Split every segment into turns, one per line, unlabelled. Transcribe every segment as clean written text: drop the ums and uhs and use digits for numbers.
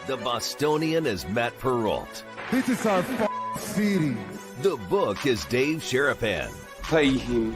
The Bostonian is Matt Perrault.
This is our city.
The book is Dave Sharapan.
Pay him.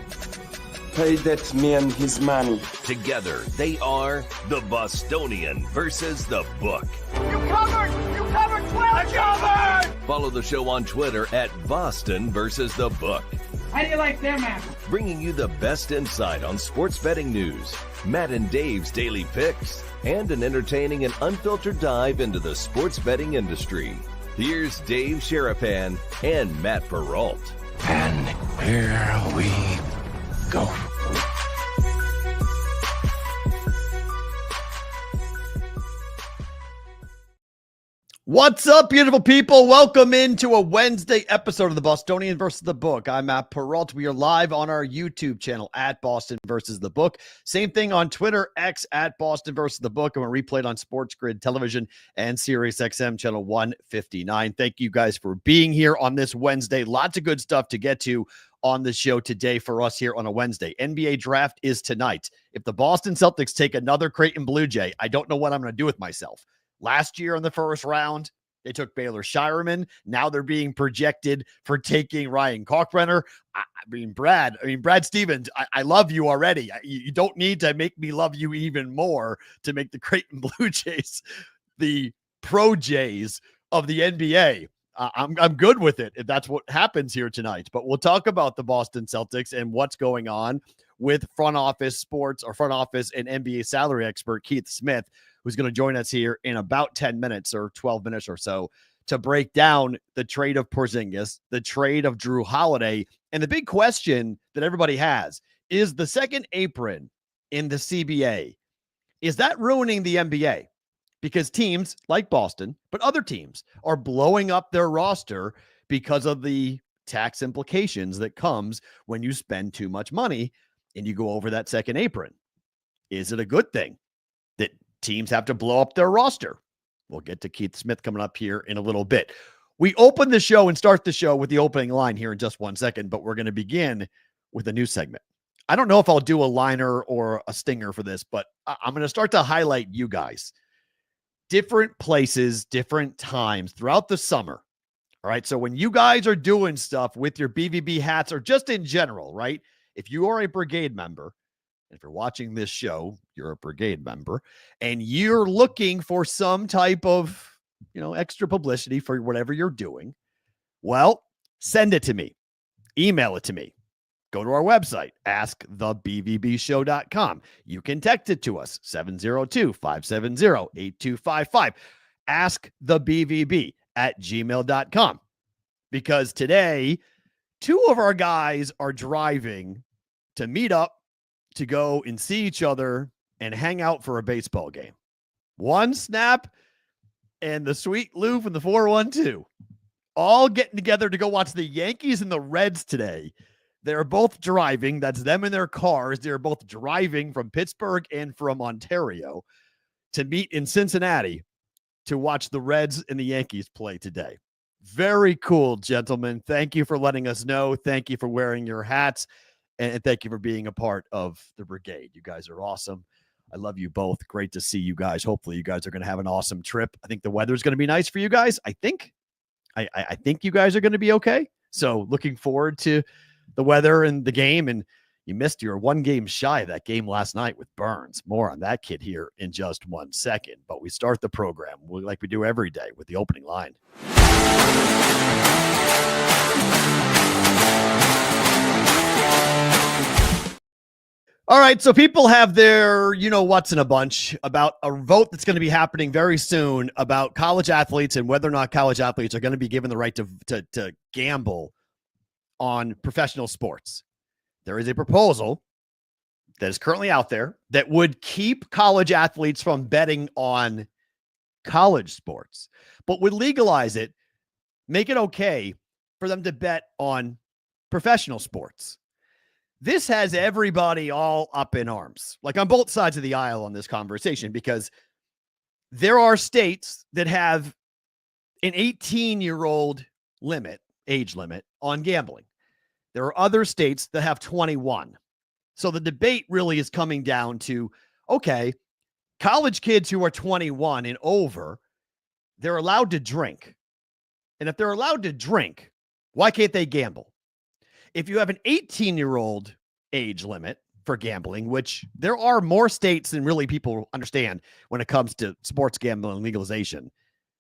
Pay that man his money.
Together, they are the Bostonian versus the book.
You covered 12. I covered.
Follow the show on Twitter at Boston versus the book.
How do you like them apples?
Bringing you the best insight on sports betting news, Matt and Dave's daily picks, and an entertaining and unfiltered dive into the sports betting industry. Here's Dave Sharapan and Matt Perrault.
And here we go.
What's up, beautiful people? Welcome into a Wednesday episode of the Bostonian versus the Book. I'm Matt Perrault. We are live on our YouTube channel at Boston versus the Book. Same thing on Twitter, X at Boston versus the Book, and we're replayed on Sports Grid Television and Sirius XM channel 159. Thank you guys for being here on this Wednesday. Lots of good stuff to get to on the show today for us here on a Wednesday. NBA draft is tonight. If the Boston Celtics take another Creighton Blue Jay, I don't know what I'm going to do with myself. Last year in the first round, they took Baylor Shireman. Now they're being projected for taking Ryan Kalkbrenner. Brad Stevens, I love you already. You don't need to make me love you even more to make the Creighton Blue Jays the pro Jays of the NBA. I'm good with it if that's what happens here tonight. But we'll talk about the Boston Celtics and what's going on with front office and NBA salary expert Keith Smith, who's going to join us here in about 10 minutes or 12 minutes or so to break down the trade of Porzingis, the trade of Drew Holiday. And the big question that everybody has is the second apron in the CBA. Is that ruining the NBA? Because teams like Boston, but other teams are blowing up their roster because of the tax implications that comes when you spend too much money and you go over that second apron. Is it a good thing that teams have to blow up their roster? We'll get to Keith Smith coming up here in a little bit. We open the show and start the show with the opening line here in just 1 second, but we're going to begin with a new segment. I don't know if I'll do a liner or a stinger for this, but I'm going to start to highlight you guys. Different places, different times throughout the summer. All right. So when you guys are doing stuff with your BvB hats or just in general, right? If you are a brigade member, if you're watching this show, you're a brigade member, and you're looking for some type of, extra publicity for whatever you're doing, well, send it to me. Email it to me. Go to our website, askthebvbshow.com. You can text it to us, 702-570-8255. Askthebvb@gmail.com. Because today, two of our guys are driving to meet up, to go and see each other and hang out for a baseball game. One Snap and the Sweet Lou from the 412 all getting together to go watch the Yankees and the Reds today. They're both driving. That's them in their cars. They're both driving from Pittsburgh and from Ontario to meet in Cincinnati to watch the Reds and the Yankees play today. Very cool, gentlemen. Thank you for letting us know. Thank you for wearing your hats. And thank you for being a part of the brigade. You guys are awesome. I love you both. Great to see you guys. Hopefully you guys are going to have an awesome trip. I think the weather is going to be nice for you guys. I think you guys are going to be okay. So looking forward to the weather and the game. And you missed your one game shy of that game last night with Burns. More on that kid here in just 1 second. But we start the program like we do every day with the opening line. All right, so people have their what's in a bunch about a vote that's going to be happening very soon about college athletes and whether or not college athletes are going to be given the right to gamble on professional sports. There is a proposal that is currently out there that would keep college athletes from betting on college sports, but would legalize it, make it okay for them to bet on professional sports. This has everybody all up in arms, like on both sides of the aisle on this conversation, because there are states that have an 18-year-old age limit on gambling. There are other states that have 21. So the debate really is coming down to, okay, college kids who are 21 and over, they're allowed to drink. And if they're allowed to drink, why can't they gamble? If you have an 18-year-old age limit for gambling, which there are more states than really people understand when it comes to sports gambling legalization.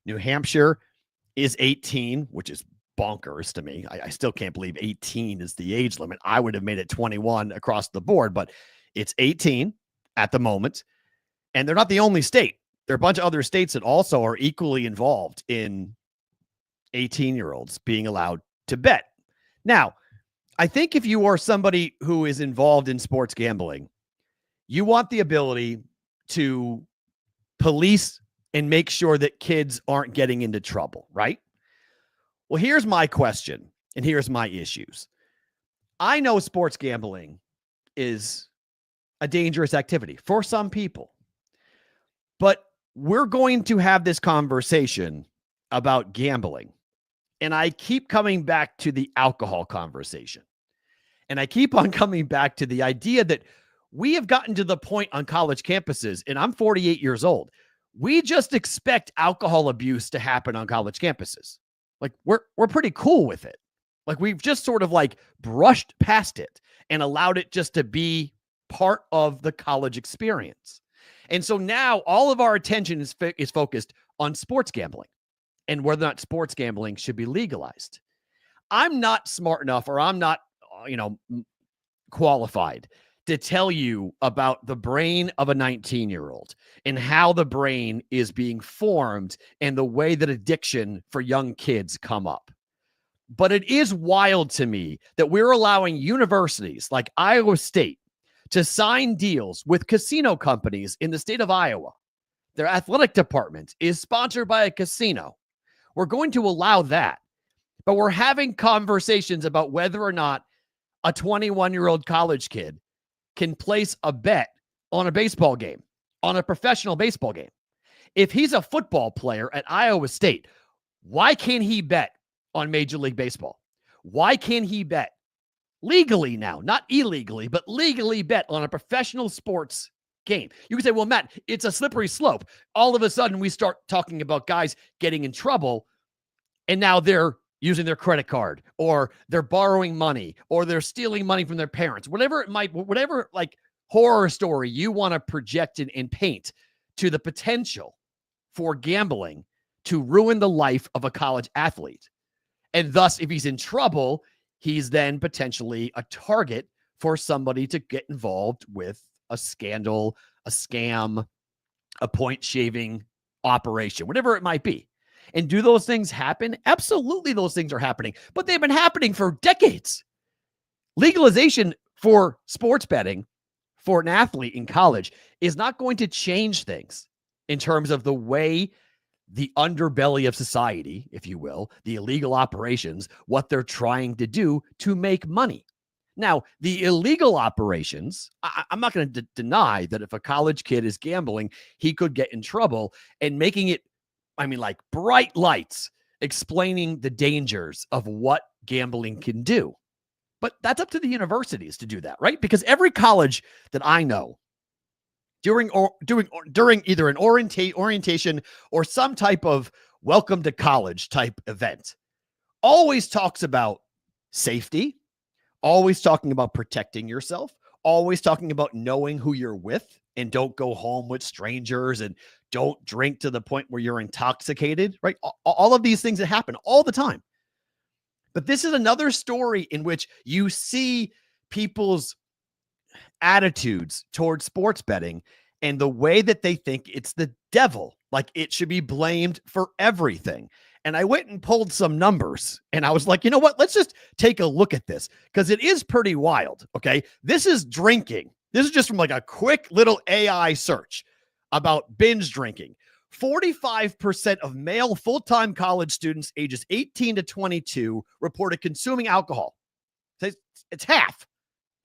New Hampshire is 18, which is bonkers to me. I still can't believe 18 is the age limit. I would have made it 21 across the board, but it's 18 at the moment. And they're not the only state. There are a bunch of other states that also are equally involved in 18-year-olds being allowed to bet. Now, I think if you are somebody who is involved in sports gambling, you want the ability to police and make sure that kids aren't getting into trouble, right? Well, here's my question, and here's my issues. I know sports gambling is a dangerous activity for some people, but we're going to have this conversation about gambling. And I keep coming back to the alcohol conversation. And I keep on coming back to the idea that we have gotten to the point on college campuses, and I'm 48 years old. We just expect alcohol abuse to happen on college campuses. Like we're pretty cool with it. Like we've just sort of like brushed past it and allowed it just to be part of the college experience. And so now all of our attention is focused on sports gambling and whether or not sports gambling should be legalized. I'm not smart enough, or I'm not, qualified to tell you about the brain of a 19-year-old and how the brain is being formed and the way that addiction for young kids come up. But it is wild to me that we're allowing universities like Iowa State to sign deals with casino companies in the state of Iowa. Their athletic department is sponsored by a casino. We're going to allow that, but we're having conversations about whether or not a 21-year-old college kid can place a bet on a baseball game, on a professional baseball game. If he's a football player at Iowa State, why can't he bet on Major League Baseball? Why can't he bet legally now, not illegally, but legally bet on a professional sports game? You can say, well, Matt, it's a slippery slope. All of a sudden we start talking about guys getting in trouble, and now they're using their credit card, or they're borrowing money, or they're stealing money from their parents, whatever like horror story you want to project and paint to the potential for gambling to ruin the life of a college athlete. And thus, if he's in trouble, he's then potentially a target for somebody to get involved with a scandal, a scam, a point shaving operation, whatever it might be. And do those things happen? Absolutely, those things are happening, but they've been happening for decades. Legalization for sports betting for an athlete in college is not going to change things in terms of the way the underbelly of society, if you will, the illegal operations, what they're trying to do to make money. Now, the illegal operations, I'm not going to deny that if a college kid is gambling, he could get in trouble, and making it, like bright lights explaining the dangers of what gambling can do. But that's up to the universities to do that, right? Because every college that I know during either an orientation or some type of welcome to college type event always talks about safety, always talking about protecting yourself, always talking about knowing who you're with, and don't go home with strangers, and don't drink to the point where you're intoxicated, right? All of these things that happen all the time. But this is another story in which you see people's attitudes towards sports betting and the way that they think it's the devil, like it should be blamed for everything. And I went and pulled some numbers, and I was like, you know what? Let's just take a look at this, because it is pretty wild. Okay. This is drinking. This is just from like a quick little AI search about binge drinking. 45% of male full-time college students ages 18 to 22 reported consuming alcohol. It's half.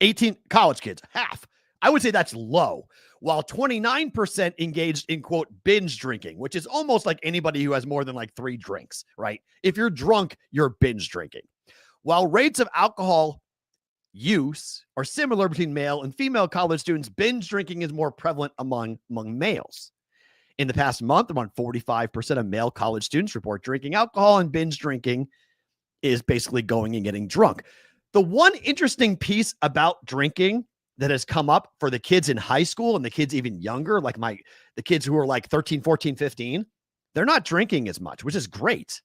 18 college kids, half. I would say that's low. While 29% engaged in, quote, binge drinking, which is almost like anybody who has more than like 3 drinks, right? If you're drunk, you're binge drinking. While rates of alcohol use are similar between male and female college students, binge drinking is more prevalent among males. In the past month, around 45% of male college students report drinking alcohol, and binge drinking is basically going and getting drunk. The one interesting piece about drinking that has come up for the kids in high school and the kids even younger, like the kids who are like 13, 14, 15, they're not drinking as much, which is great.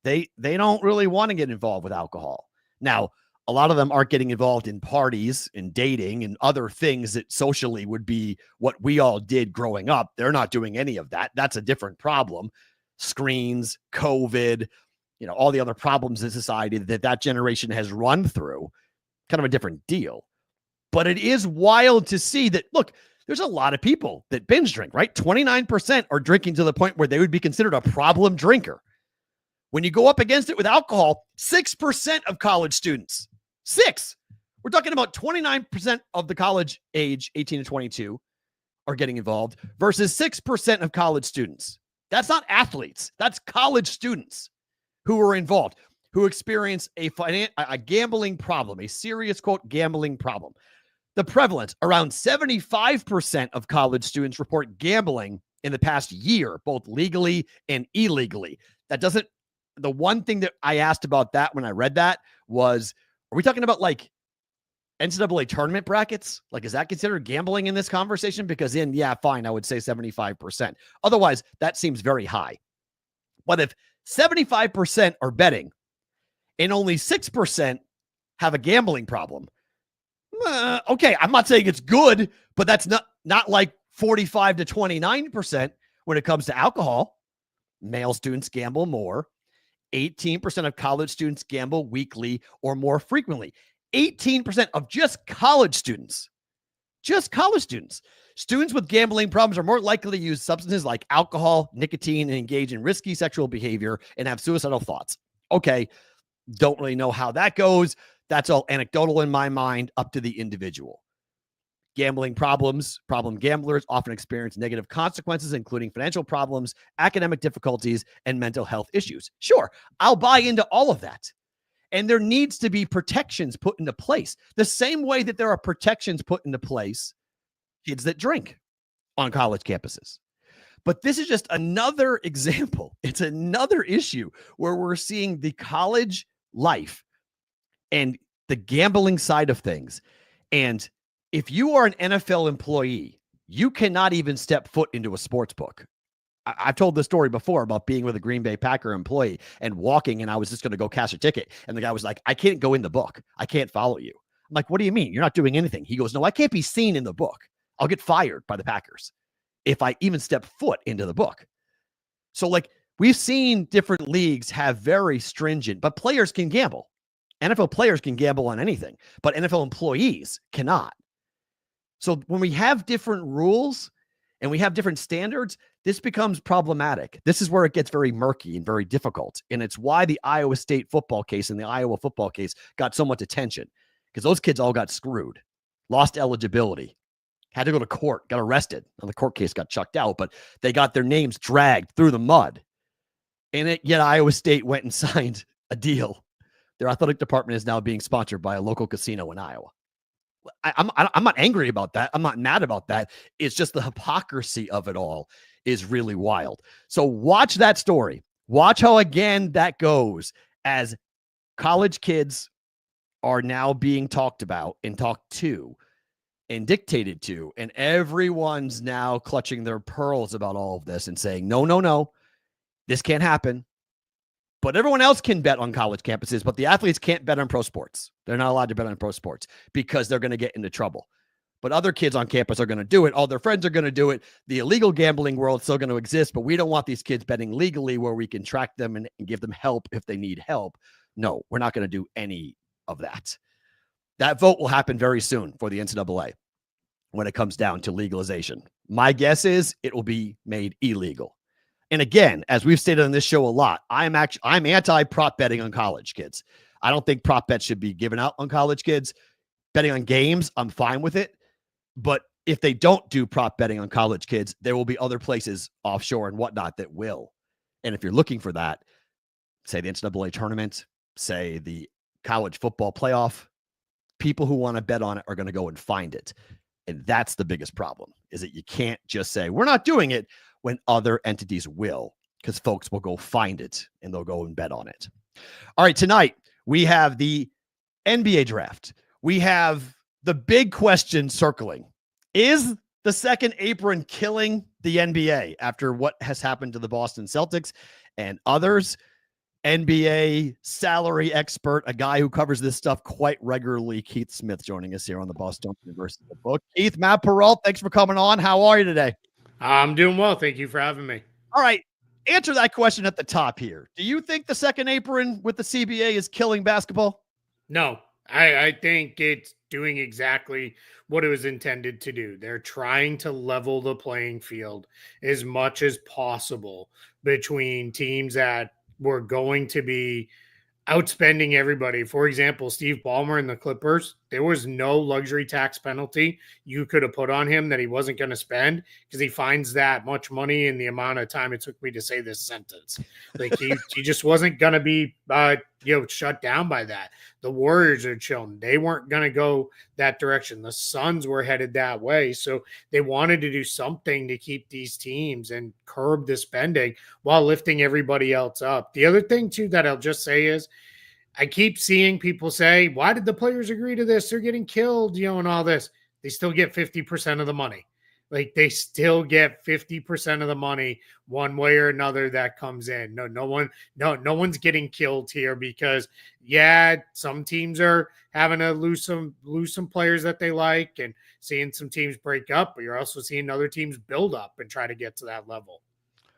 They don't really want to get involved with alcohol. Now, a lot of them aren't getting involved in parties and dating and other things that socially would be what we all did growing up. They're not doing any of that. That's a different problem. Screens, COVID, all the other problems in society that generation has run through, kind of a different deal. But it is wild to see that, look, there's a lot of people that binge drink, right? 29% are drinking to the point where they would be considered a problem drinker. When you go up against it with alcohol, 6% of college students, 6. We're talking about 29% of the college age, 18 to 22, are getting involved versus 6% of college students. That's not athletes. That's college students who are involved, who experience a gambling problem, a serious, quote, gambling problem. The prevalence, around 75% of college students report gambling in the past year, both legally and illegally. The one thing that I asked about that when I read that was, are we talking about like NCAA tournament brackets? Like, is that considered gambling in this conversation? Because fine, I would say 75%. Otherwise, that seems very high. But if 75% are betting and only 6% have a gambling problem, okay, I'm not saying it's good, but that's not like 45 to 29% when it comes to alcohol. Male students gamble more. 18% of college students gamble weekly or more frequently. 18% of just college students. Students with gambling problems are more likely to use substances like alcohol, nicotine, and engage in risky sexual behavior and have suicidal thoughts. Okay, don't really know how that goes. That's all anecdotal in my mind, up to the individual. Gambling problems, problem gamblers often experience negative consequences, including financial problems, academic difficulties, and mental health issues. Sure, I'll buy into all of that. And there needs to be protections put into place. The same way that there are protections put into place, kids that drink on college campuses. But this is just another example. It's another issue where we're seeing the college life and the gambling side of things. And if you are an NFL employee, you cannot even step foot into a sports book. I've told this story before about being with a Green Bay Packer employee and walking, and I was just going to go cash a ticket. And the guy was like, I can't go in the book. I can't follow you. I'm like, what do you mean? You're not doing anything. He goes, no, I can't be seen in the book. I'll get fired by the Packers if I even step foot into the book. So like, we've seen different leagues have very stringent, but players can gamble. NFL players can gamble on anything, but NFL employees cannot. So when we have different rules and we have different standards, this becomes problematic. This is where it gets very murky and very difficult. And it's why the Iowa State football case and the Iowa football case got so much attention, because those kids all got screwed, lost eligibility, had to go to court, got arrested. Now, the court case got chucked out, but they got their names dragged through the mud. And yet Iowa State went and signed a deal. Their athletic department is now being sponsored by a local casino in Iowa. I'm not angry about that. I'm not mad about that. It's just the hypocrisy of it all is really wild. So watch that story. Watch how, again, that goes as college kids are now being talked about and talked to and dictated to. And everyone's now clutching their pearls about all of this and saying, no, this can't happen. But everyone else can bet on college campuses, but the athletes can't bet on pro sports. They're not allowed to bet on pro sports because they're going to get into trouble. But other kids on campus are going to do it. All their friends are going to do it. The illegal gambling world is still going to exist, but we don't want these kids betting legally where we can track them and give them help if they need help. No, we're not going to do any of that. That vote will happen very soon for the NCAA when it comes down to legalization. My guess is it will be made illegal. And again, as we've stated on this show a lot, I'm anti-prop betting on college kids. I don't think prop bets should be given out on college kids. Betting on games, I'm fine with it. But if they don't do prop betting on college kids, there will be other places offshore and whatnot that will. And if you're looking for that, say the NCAA tournament, say the college football playoff, people who want to bet on it are going to go and find it. And that's the biggest problem, is that you can't just say, we're not doing it. when other entities will, because folks will go find it and they'll go and bet on it. All right, tonight we have the NBA draft. We have the big question circling. Is the second apron killing the NBA after what has happened to the Boston Celtics and others? NBA salary expert, a guy who covers this stuff quite regularly, Keith Smith, joining us here on the Bostonian versus the book. Keith, Matt Perrault, thanks for coming on. How are you today?
I'm doing well. Thank you for having me.
All right. Answer that question at the top here. Do you think the second apron with the CBA is killing basketball?
No, I think it's doing exactly what it was intended to do. They're trying to level the playing field as much as possible between teams that were going to be outspending everybody. For example, Steve Ballmer and the Clippers, there was no luxury tax penalty you could have put on him that he wasn't going to spend because he finds that much money in the amount of time it took me to say this sentence. Like he just wasn't going to be shut down by that. The Warriors are chilling. They weren't going to go that direction. The Suns were headed that way. So they wanted to do something to keep these teams and curb the spending while lifting everybody else up. The other thing too that I'll just say is I keep seeing people say, why did the players agree to this? They're getting killed, and all this. They still get 50% of the money. Like they still get 50% of the money one way or another that comes in. No one's getting killed here because some teams are having to lose some players that they like and seeing some teams break up, but you're also seeing other teams build up and try to get to that level.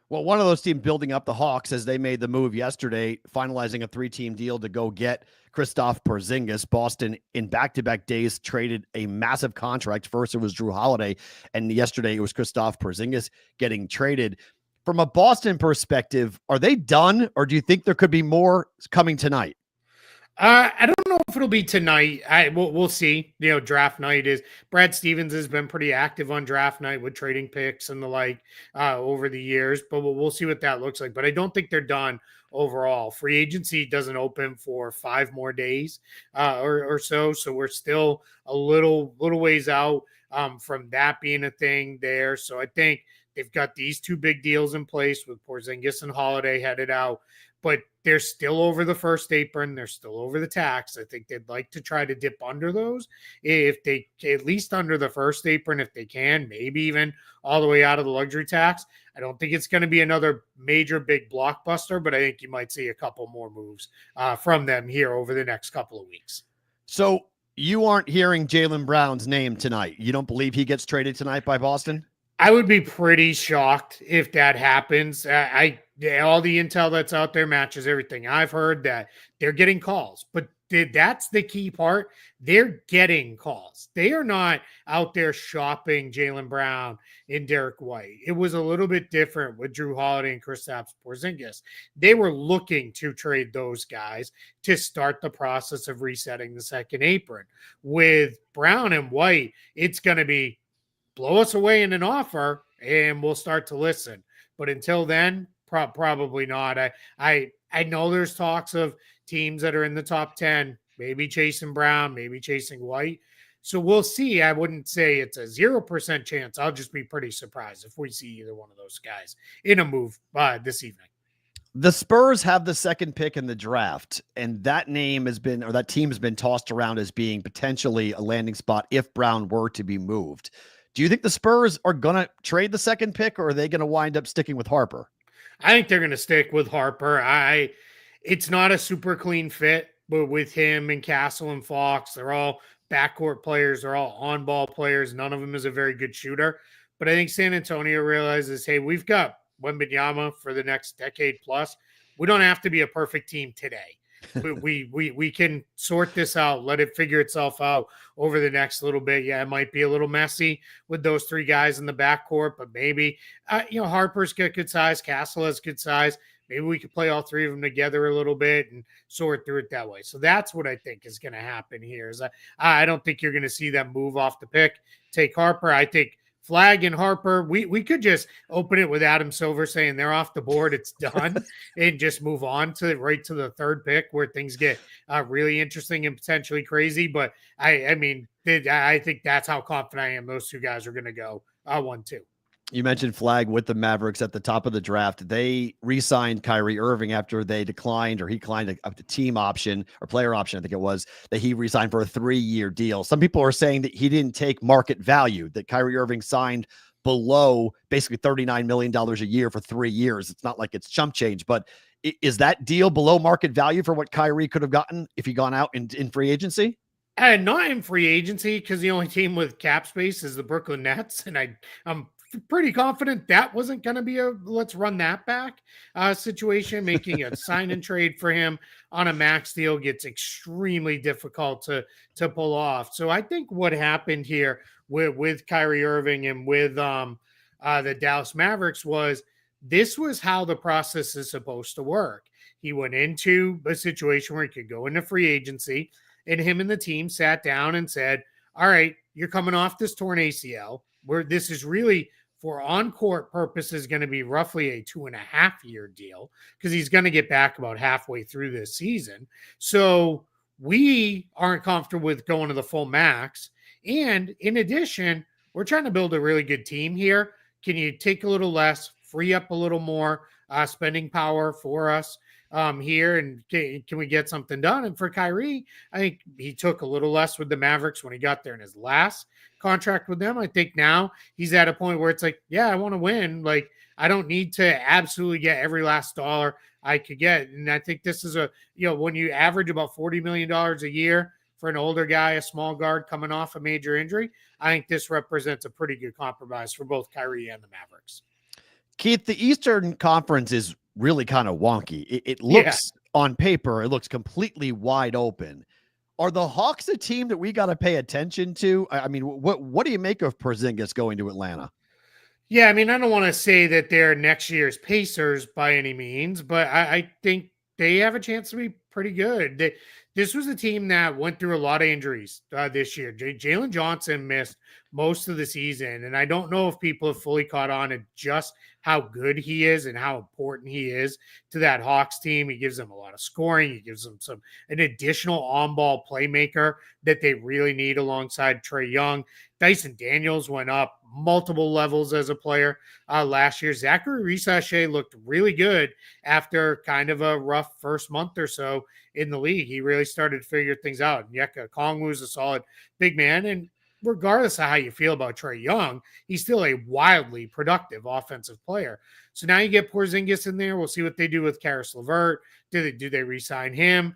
Well, one of those teams building up, the Hawks, as they made the move yesterday, finalizing a 3-team deal to go get Kristaps Porzingis. Boston, in back-to-back days, traded a massive contract. First, it was Drew Holiday, and yesterday it was Kristaps Porzingis getting traded. From a Boston perspective, are they done, or do you think there could be more coming tonight?
I don't know if it'll be tonight. We'll see. Draft night is Brad Stevens has been pretty active on draft night with trading picks and the like over the years, but we'll see what that looks like. But I don't think they're done overall. Free agency doesn't open for 5 more days or so. So we're still a little ways out from that being a thing there. So I think they've got these 2 big deals in place with Porzingis and Holiday headed out. But they're still over the first apron. They're still over the tax. I think they'd like to try to dip under those. If they, at least under the first apron, if they can, maybe even all the way out of the luxury tax. I don't think it's going to be another major big blockbuster, but I think you might see a couple more moves from them here over the next couple of weeks.
So you aren't hearing Jaylen Brown's name tonight. You don't believe he gets traded tonight by Boston?
I would be pretty shocked if that happens. All the intel that's out there matches everything I've heard, that they're getting calls, but that's the key part. They're getting calls. They are not out there shopping Jaylen Brown and Derek White. It was a little bit different with Drew Holiday and Kristaps Porzingis. They were looking to trade those guys to start the process of resetting the second apron. With Brown and White, it's going to be blow us away in an offer and we'll start to listen. But until then, probably not. I know there's talks of teams that are in the top 10, maybe chasing Brown, maybe chasing White. So we'll see. I wouldn't say it's a 0% chance. I'll just be pretty surprised if we see either one of those guys in a move this evening.
The Spurs have the second pick in the draft, and that name has been, or that team has been tossed around as being potentially a landing spot if Brown were to be moved. Do you think the Spurs are going to trade the second pick, or are they going to wind up sticking with Harper?
I think they're going to stick with Harper. It's not a super clean fit, but with him and Castle and Fox, they're all backcourt players. They're all on-ball players. None of them is a very good shooter. But I think San Antonio realizes, hey, we've got Wembanyama for the next decade plus. We don't have to be a perfect team today. we can sort this out, let it figure itself out over the next little bit. Yeah, it might be a little messy with those 3 guys in the backcourt, but maybe Harper's got good size, Castle has good size. Maybe we could play all 3 of them together a little bit and sort through it that way. So that's what I think is going to happen here. Is I don't think you're going to see them move off the pick, take Harper. I think Flag and Harper, we could just open it with Adam Silver saying they're off the board, it's done, and just move on to the 3rd pick where things get really interesting and potentially crazy. But I think that's how confident I am those 2 guys are going to go 1-2.
You mentioned Flag with the Mavericks at the top of the draft. They re-signed Kyrie Irving after they declined, or he declined a team option or player option, I think it was, that he re-signed for a 3-year deal. Some people are saying that he didn't take market value, that Kyrie Irving signed below basically $39 million a year for 3 years. It's not like it's chump change, but is that deal below market value for what Kyrie could have gotten if he gone out in free agency?
And not in free agency, because the only team with cap space is the Brooklyn Nets. And I'm pretty confident that wasn't going to be a let's run that back situation. Making a sign and trade for him on a max deal gets extremely difficult to pull off. So I think what happened here with Kyrie Irving and with the Dallas Mavericks was this was how the process is supposed to work. He went into a situation where he could go into free agency, and him and the team sat down and said, all right, you're coming off this torn ACL, where this is really for on-court purposes going to be roughly a 2.5-year deal, because he's going to get back about halfway through this season. So we aren't comfortable with going to the full max. And in addition, we're trying to build a really good team here. Can you take a little less, free up a little more spending power for us here, and can we get something done? And for Kyrie, I think he took a little less with the Mavericks when he got there in his last contract with them. I think now he's at a point where it's like, yeah, I want to win. Like, I don't need to absolutely get every last dollar I could get. And I think this is when you average about $40 million a year for an older guy, a small guard coming off a major injury, I think this represents a pretty good compromise for both Kyrie and the Mavericks.
Keith, the Eastern Conference is really kind of wonky. It looks on paper, it looks completely wide open. Are the Hawks a team that we got to pay attention to? I mean, what do you make of Porzingis going to Atlanta?
Yeah, I mean, I don't want to say that they're next year's Pacers by any means, but I think they have a chance to be pretty good. This was a team that went through a lot of injuries this year. Jaylen Johnson missed most of the season, and I don't know if people have fully caught on to just how good he is and how important he is to that Hawks team. He gives them a lot of scoring. He gives them an additional on-ball playmaker that they really need alongside Trae Young. Dyson Daniels went up multiple levels as a player last year. Zachary Risache looked really good after kind of a rough first month or so in the league. He really started to figure things out. Nyeka Okongwu is a solid big man, and regardless of how you feel about Trae Young, he's still a wildly productive offensive player. So now you get Porzingis in there. We'll see what they do with Karis LeVert. Do they re-sign him?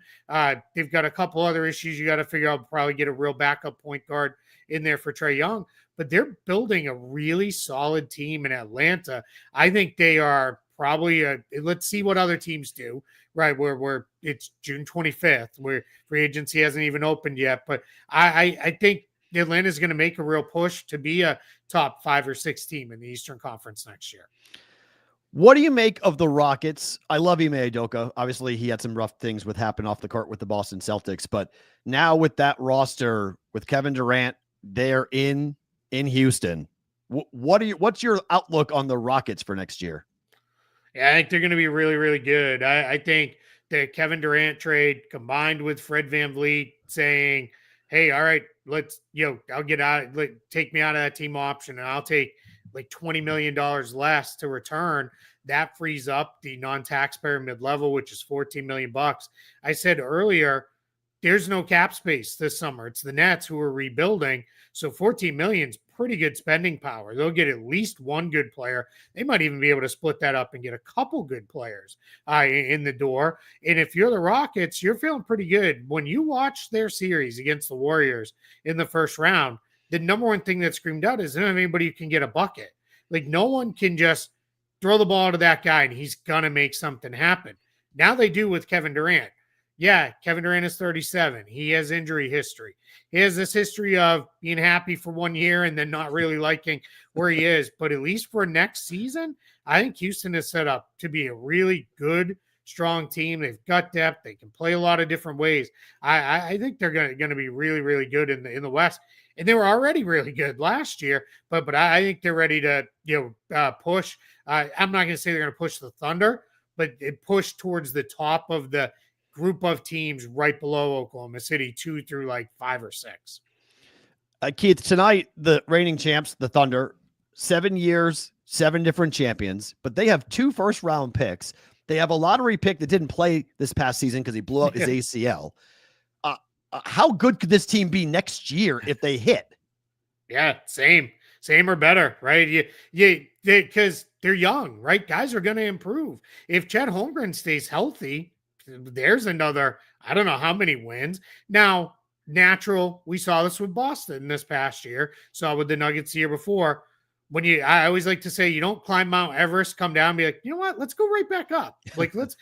They've got a couple other issues you got to figure out. Probably get a real backup point guard in there for Trae Young. But they're building a really solid team in Atlanta. I think they are probably let's see what other teams do, right? Where it's June 25th, where free agency hasn't even opened yet. But I think Atlanta is going to make a real push to be a top 5 or 6 team in the Eastern Conference next year.
What do you make of the Rockets? I love Ime Udoka. Obviously, he had some rough things happen off the court with the Boston Celtics, but now with that roster, with Kevin Durant, they're in Houston. What's your outlook on the Rockets for next year?
Yeah, I think they're going to be really, really good. I think the Kevin Durant trade combined with Fred VanVleet saying, hey, all right, I'll get out, take me out of that team option, and I'll take like $20 million less to return. That frees up the non-taxpayer mid-level, which is $14 million. I said earlier, there's no cap space this summer. It's the Nets who are rebuilding. So $14 million is pretty good spending power. They'll get at least one good player. They might even be able to split that up and get a couple good players in the door. And if you're the Rockets, you're feeling pretty good. When you watch their series against the Warriors in the first round, the number one thing that screamed out is, anybody who can get a bucket. Like, no one can just throw the ball to that guy and he's going to make something happen. Now they do with Kevin Durant. Yeah, Kevin Durant is 37. He has injury history. He has this history of being happy for 1 year and then not really liking where he is. But at least for next season, I think Houston is set up to be a really good, strong team. They've got depth. They can play a lot of different ways. I think they're going to be really, really good in the West. And they were already really good last year, but I think they're ready to push. I'm not going to say they're going to push the Thunder, but it push towards the top of the group of teams right below Oklahoma City, 2 through 5 or 6.
Keith, tonight, the reigning champs, the Thunder, 7 years, 7 different champions, but they have 2 first-round picks. They have a lottery pick that didn't play this past season because he blew out his ACL. How good could this team be next year if they hit?
Yeah, same or better, right? Because they're young, right? Guys are going to improve. If Chet Holmgren stays healthy, there's another, I don't know how many wins. Now, natural, we saw this with Boston this past year, saw with the Nuggets the year before. I always like to say, you don't climb Mount Everest, come down, and be like, you know what? Let's go right back up. Like, let's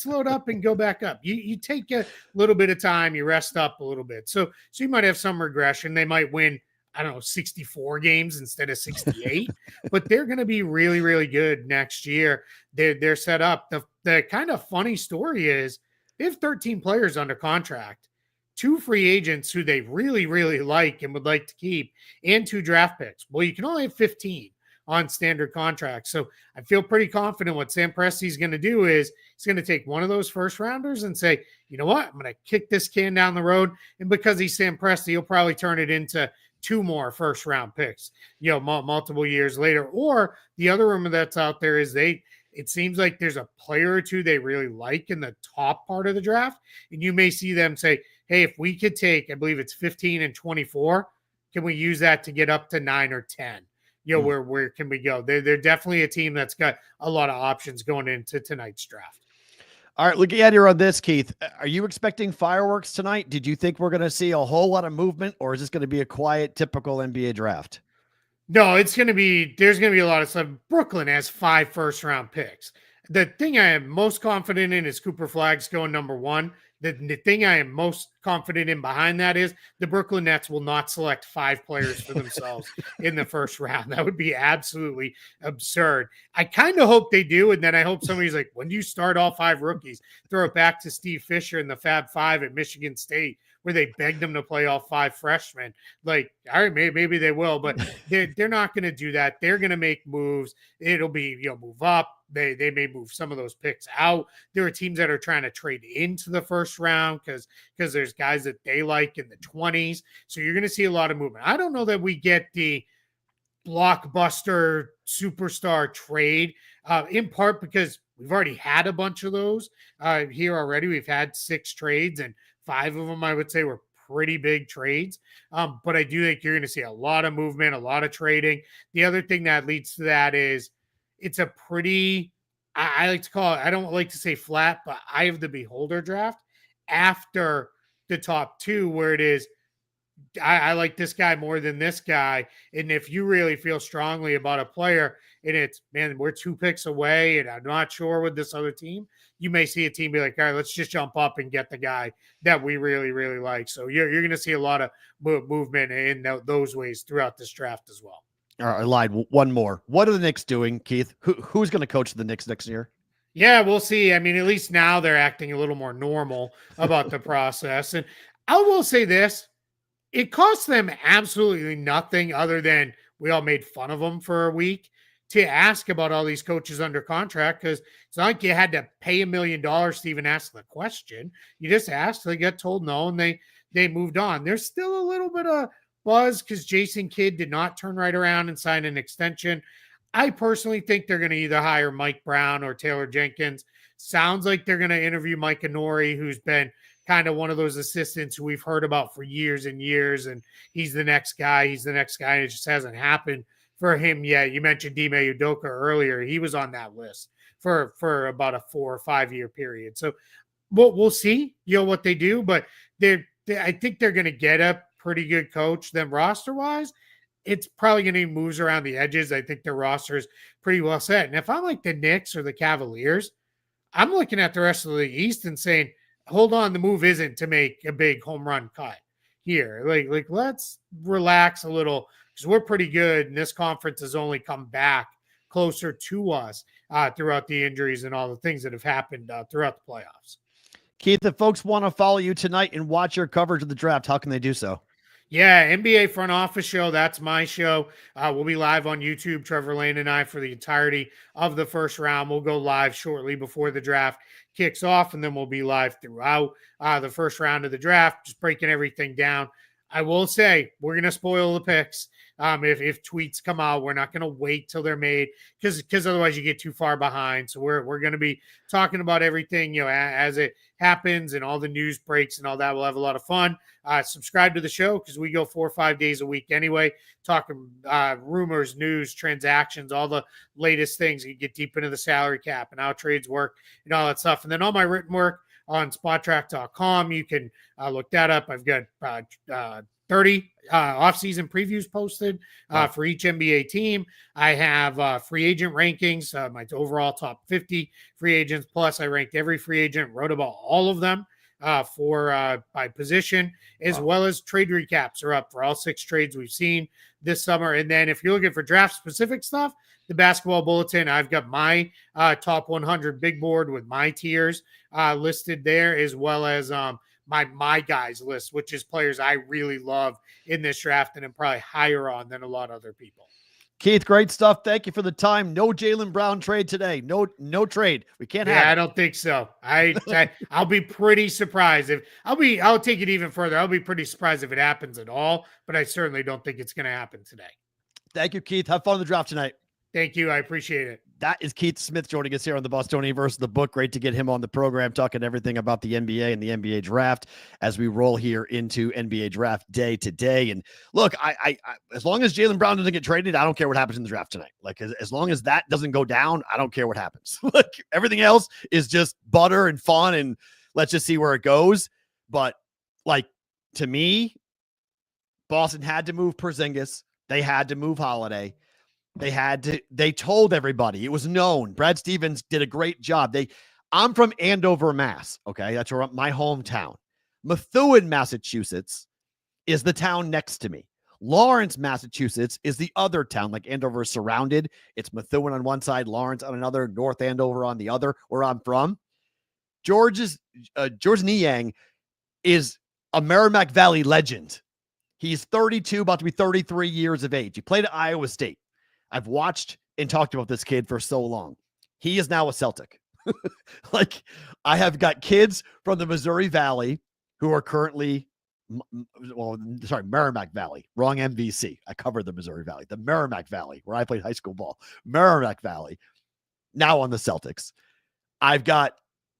load up and go back up. You take a little bit of time, you rest up a little bit. So you might have some regression. They might win, I don't know, 64 games instead of 68, but they're going to be really, really good next year. They're set up. The kind of funny story is they have 13 players under contract, 2 free agents who they really, really like and would like to keep, and 2 draft picks. Well, you can only have 15 on standard contracts. So I feel pretty confident what Sam Presti's going to do is he's going to take one of those first rounders and say, you know what, I'm going to kick this can down the road. And because he's Sam Presti, he'll probably turn it into 2 more first round picks, multiple years later. Or the other rumor that's out there is it seems like there's a player or 2 they really like in the top part of the draft. And you may see them say, hey, if we could take, I believe it's 15 and 24, can we use that to get up to 9 or 10? Where can we go? They're definitely a team that's got a lot of options going into tonight's draft.
All right, looking at here on this, Keith, are you expecting fireworks tonight? Did you think we're going to see a whole lot of movement, or is this going to be a quiet, typical NBA draft?
No, there's going to be a lot of stuff. Brooklyn has 5 first-round picks. The thing I am most confident in is Cooper Flagg's going number 1. The thing I am most confident in behind that is the Brooklyn Nets will not select 5 players for themselves in the first round. That would be absolutely absurd. I kind of hope they do, and then I hope somebody's like, when do you start all 5 rookies? Throw it back to Steve Fisher and the Fab Five at Michigan State, where they begged them to play all 5 freshmen. Like, all right, maybe they will, but they're not going to do that. They're going to make moves. It'll be, move up. They may move some of those picks out. There are teams that are trying to trade into the first round because there's guys that they like in the 20s. So you're going to see a lot of movement. I don't know that we get the blockbuster superstar trade, in part because we've already had a bunch of those here already. We've had 6 trades, and 5 of them, I would say, were pretty big trades. But I do think you're going to see a lot of movement, a lot of trading. The other thing that leads to that is it's a pretty, I like to call it, I don't like to say flat, but eye of the beholder draft after the top 2, where it is, I like this guy more than this guy. And if you really feel strongly about a player and it's, man, we're 2 picks away and I'm not sure with this other team, you may see a team be like, all right, let's just jump up and get the guy that we really, really like. So you're going to see a lot of movement in those ways throughout this draft as well.
All right, I lied. One more. What are the Knicks doing, Keith? Who's going to coach the Knicks next year?
Yeah, we'll see. I mean, at least now they're acting a little more normal about the process. And I will say this, it cost them absolutely nothing other than we all made fun of them for a week to ask about all these coaches under contract, because it's not like you had to pay $1 million to even ask the question. You just asked, they got told no, and they moved on. There's still a little bit of buzz because Jason Kidd did not turn right around and sign an extension. I personally think they're going to either hire Mike Brown or Taylor Jenkins. Sounds like they're going to interview Mike Inori, who's been kind of one of those assistants who we've heard about for years and years, and he's the next guy. And it just hasn't happened for him yet. You mentioned Dime Udoka earlier. He was on that list for about a 4 or 5 year period. So we'll see, what they do, but I think they're going to get a pretty good coach. Then roster-wise, it's probably going to be moves around the edges. I think their roster is pretty well set. And if I'm like the Knicks or the Cavaliers, I'm looking at the rest of the East and saying, hold on, the move isn't to make a big home run cut here. Like let's relax a little because we're pretty good, and this conference has only come back closer to us throughout the injuries and all the things that have happened throughout the playoffs.
Keith, if folks want to follow you tonight and watch your coverage of the draft, how can they do so?
Yeah, NBA Front Office Show. That's my show. We'll be live on YouTube, Trevor Lane and I, for the entirety of the first round. We'll go live shortly before the draft kicks off, and then we'll be live throughout the first round of the draft, just breaking everything down. I will say we're going to spoil the picks. If tweets come out, we're not going to wait till they're made because otherwise you get too far behind. So we're going to be talking about everything, as it happens and all the news breaks and all that. We'll have a lot of fun. Subscribe to the show because we go 4 or 5 days a week anyway, talking rumors, news, transactions, all the latest things. You get deep into the salary cap and how trades work and all that stuff. And then all my written work on spottrack.com. You can look that up. I've got 30 off-season previews posted for each NBA team. I have free agent rankings, my overall top 50 free agents. Plus, I ranked every free agent, wrote about all of them by position, as well as trade recaps are up for all 6 trades we've seen this summer. And then if you're looking for draft-specific stuff, the Basketball Bulletin, I've got my top 100 big board with my tiers listed there, as well as my guys list, which is players I really love in this draft and I'm probably higher on than a lot of other people.
Keith, great stuff. Thank you for the time. No Jaylen Brown trade today. No trade. We can't have it.
I don't think so. I'll be pretty surprised I'll take it even further. I'll be pretty surprised if it happens at all, but I certainly don't think it's going to happen today.
Thank you, Keith. Have fun in the draft tonight.
Thank you. I appreciate it.
That is Keith Smith joining us here on the Bostonian versus the book. Great to get him on the program, talking everything about the NBA and the NBA draft as we roll here into NBA draft day today. And look, I as long as Jaylen Brown doesn't get traded, I don't care what happens in the draft tonight. Like as long as that doesn't go down, I don't care what happens. Like everything else is just butter and fun, and let's just see where it goes. But like to me, Boston had to move Porzingis. They had to move Holiday. They told everybody. It was known. Brad Stevens did a great job. I'm from Andover, Mass. Okay. That's where my hometown. Methuen, Massachusetts is the town next to me. Lawrence, Massachusetts is the other town. Like Andover is surrounded. It's Methuen on one side, Lawrence on another, North Andover on the other, where I'm from. George Niang is a Merrimack Valley legend. He's 32, about to be 33 years of age. He played at Iowa State. I've watched and talked about this kid for so long. He is now a Celtic. Like I have got kids from the Missouri Valley who are currently, Merrimack Valley, wrong MVC. I covered the Missouri Valley, the Merrimack Valley, where I played high school ball. Merrimack Valley, now on the Celtics. I've got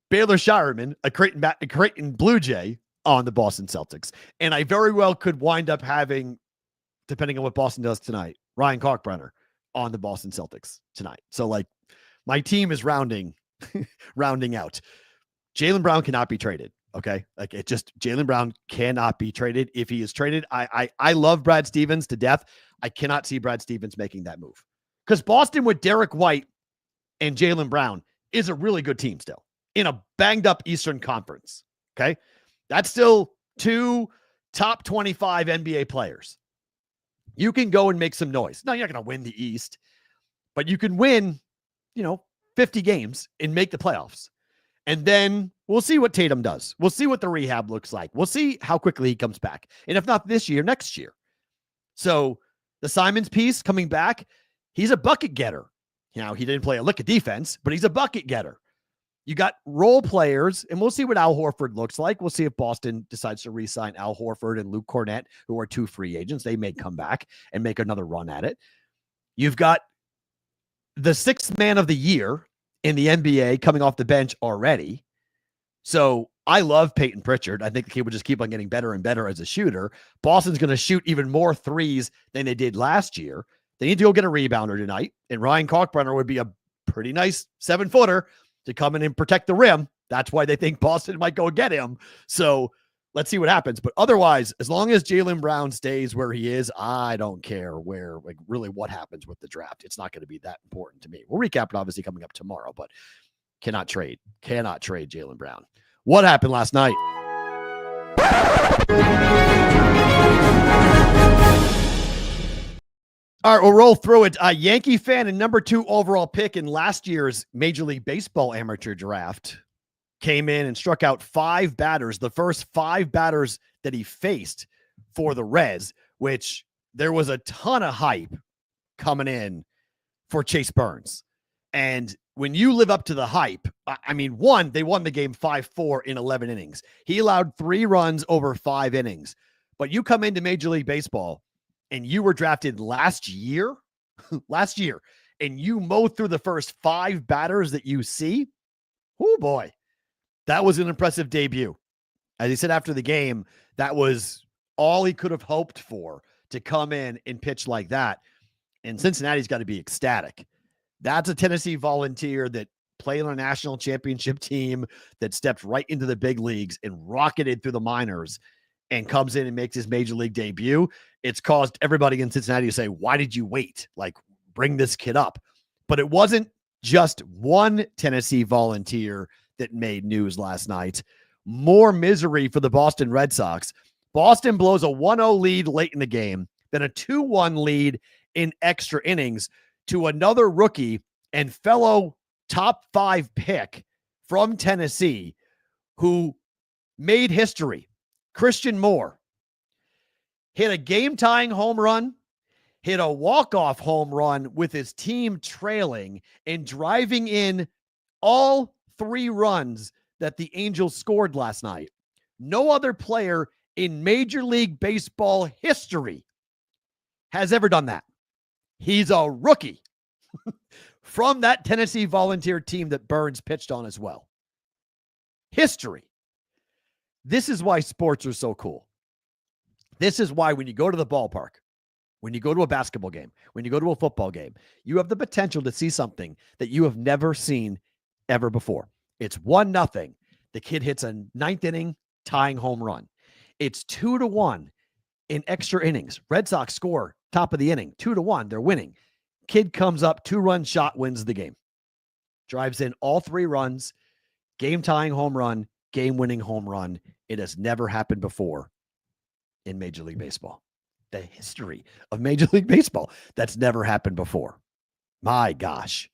Baylor Shireman, a Creighton Blue Jay on the Boston Celtics. And I very well could wind up having, depending on what Boston does tonight, Ryan Kalkbrenner on the Boston Celtics tonight. So like my team is rounding out. Jaylen Brown cannot be traded. Okay. Like Jaylen Brown cannot be traded. If he is traded, I love Brad Stevens to death. I cannot see Brad Stevens making that move because Boston with Derek White and Jaylen Brown is a really good team still in a banged up Eastern Conference. Okay. That's still 2 top 25 NBA players. You can go and make some noise. Now, you're not going to win the East, but you can win, 50 games and make the playoffs. And then we'll see what Tatum does. We'll see what the rehab looks like. We'll see how quickly he comes back. And if not this year, next year. So the Simons piece coming back, he's a bucket getter. He didn't play a lick of defense, but he's a bucket getter. You got role players, and we'll see what Al Horford looks like. We'll see if Boston decides to re-sign Al Horford and Luke Cornett, who are 2 free agents. They may come back and make another run at it. You've got the 6th man of the year in the NBA coming off the bench already. So I love Peyton Pritchard. I think he would just keep on getting better and better as a shooter. Boston's going to shoot even more threes than they did last year. They need to go get a rebounder tonight, and Ryan Kalkbrenner would be a pretty nice 7-footer to come in and protect the rim. That's why they think Boston might go get him. So let's see what happens. But otherwise, as long as Jaylen Brown stays where he is, I don't care really what happens with the draft. It's not going to be that important to me. We'll recap it obviously coming up tomorrow, but cannot trade Jaylen Brown. What happened last night? All right, we'll roll through it. Yankee fan and number 2 overall pick in last year's Major League Baseball amateur draft came in and struck out 5 batters, the first 5 batters that he faced for the Reds, which there was a ton of hype coming in for Chase Burns. And when you live up to the hype, they won the game 5-4 in 11 innings. He allowed 3 runs over 5 innings. But you come into Major League Baseball and you were drafted last year, and you mow through the first 5 batters that you see. Oh boy, that was an impressive debut. As he said after the game, that was all he could have hoped for, to come in and pitch like that. And Cincinnati's got to be ecstatic. That's a Tennessee Volunteer that played on a national championship team, that stepped right into the big leagues and rocketed through the minors and comes in and makes his major league debut. It's caused everybody in Cincinnati to say, why did you wait? Like, bring this kid up. But it wasn't just one Tennessee Volunteer that made news last night. More misery for the Boston Red Sox. Boston blows a 1-0 lead late in the game, then a 2-1 lead in extra innings to another rookie and fellow top 5 pick from Tennessee who made history. Christian Moore hit a game-tying home run, hit a walk-off home run with his team trailing and driving in all 3 runs that the Angels scored last night. No other player in Major League Baseball history has ever done that. He's a rookie from that Tennessee Volunteer team that Burns pitched on as well. History. This is why sports are so cool. This is why when you go to the ballpark, when you go to a basketball game, when you go to a football game, you have the potential to see something that you have never seen ever before. It's 1-0. The kid hits a 9th inning tying home run. It's 2-1 in extra innings. Red Sox score top of the inning, 2-1. They're winning. Kid comes up, 2-run shot, wins the game. Drives in all 3 runs, game-tying home run, game-winning home run. It has never happened before in Major League Baseball. The history of Major League Baseball. That's never happened before. My gosh.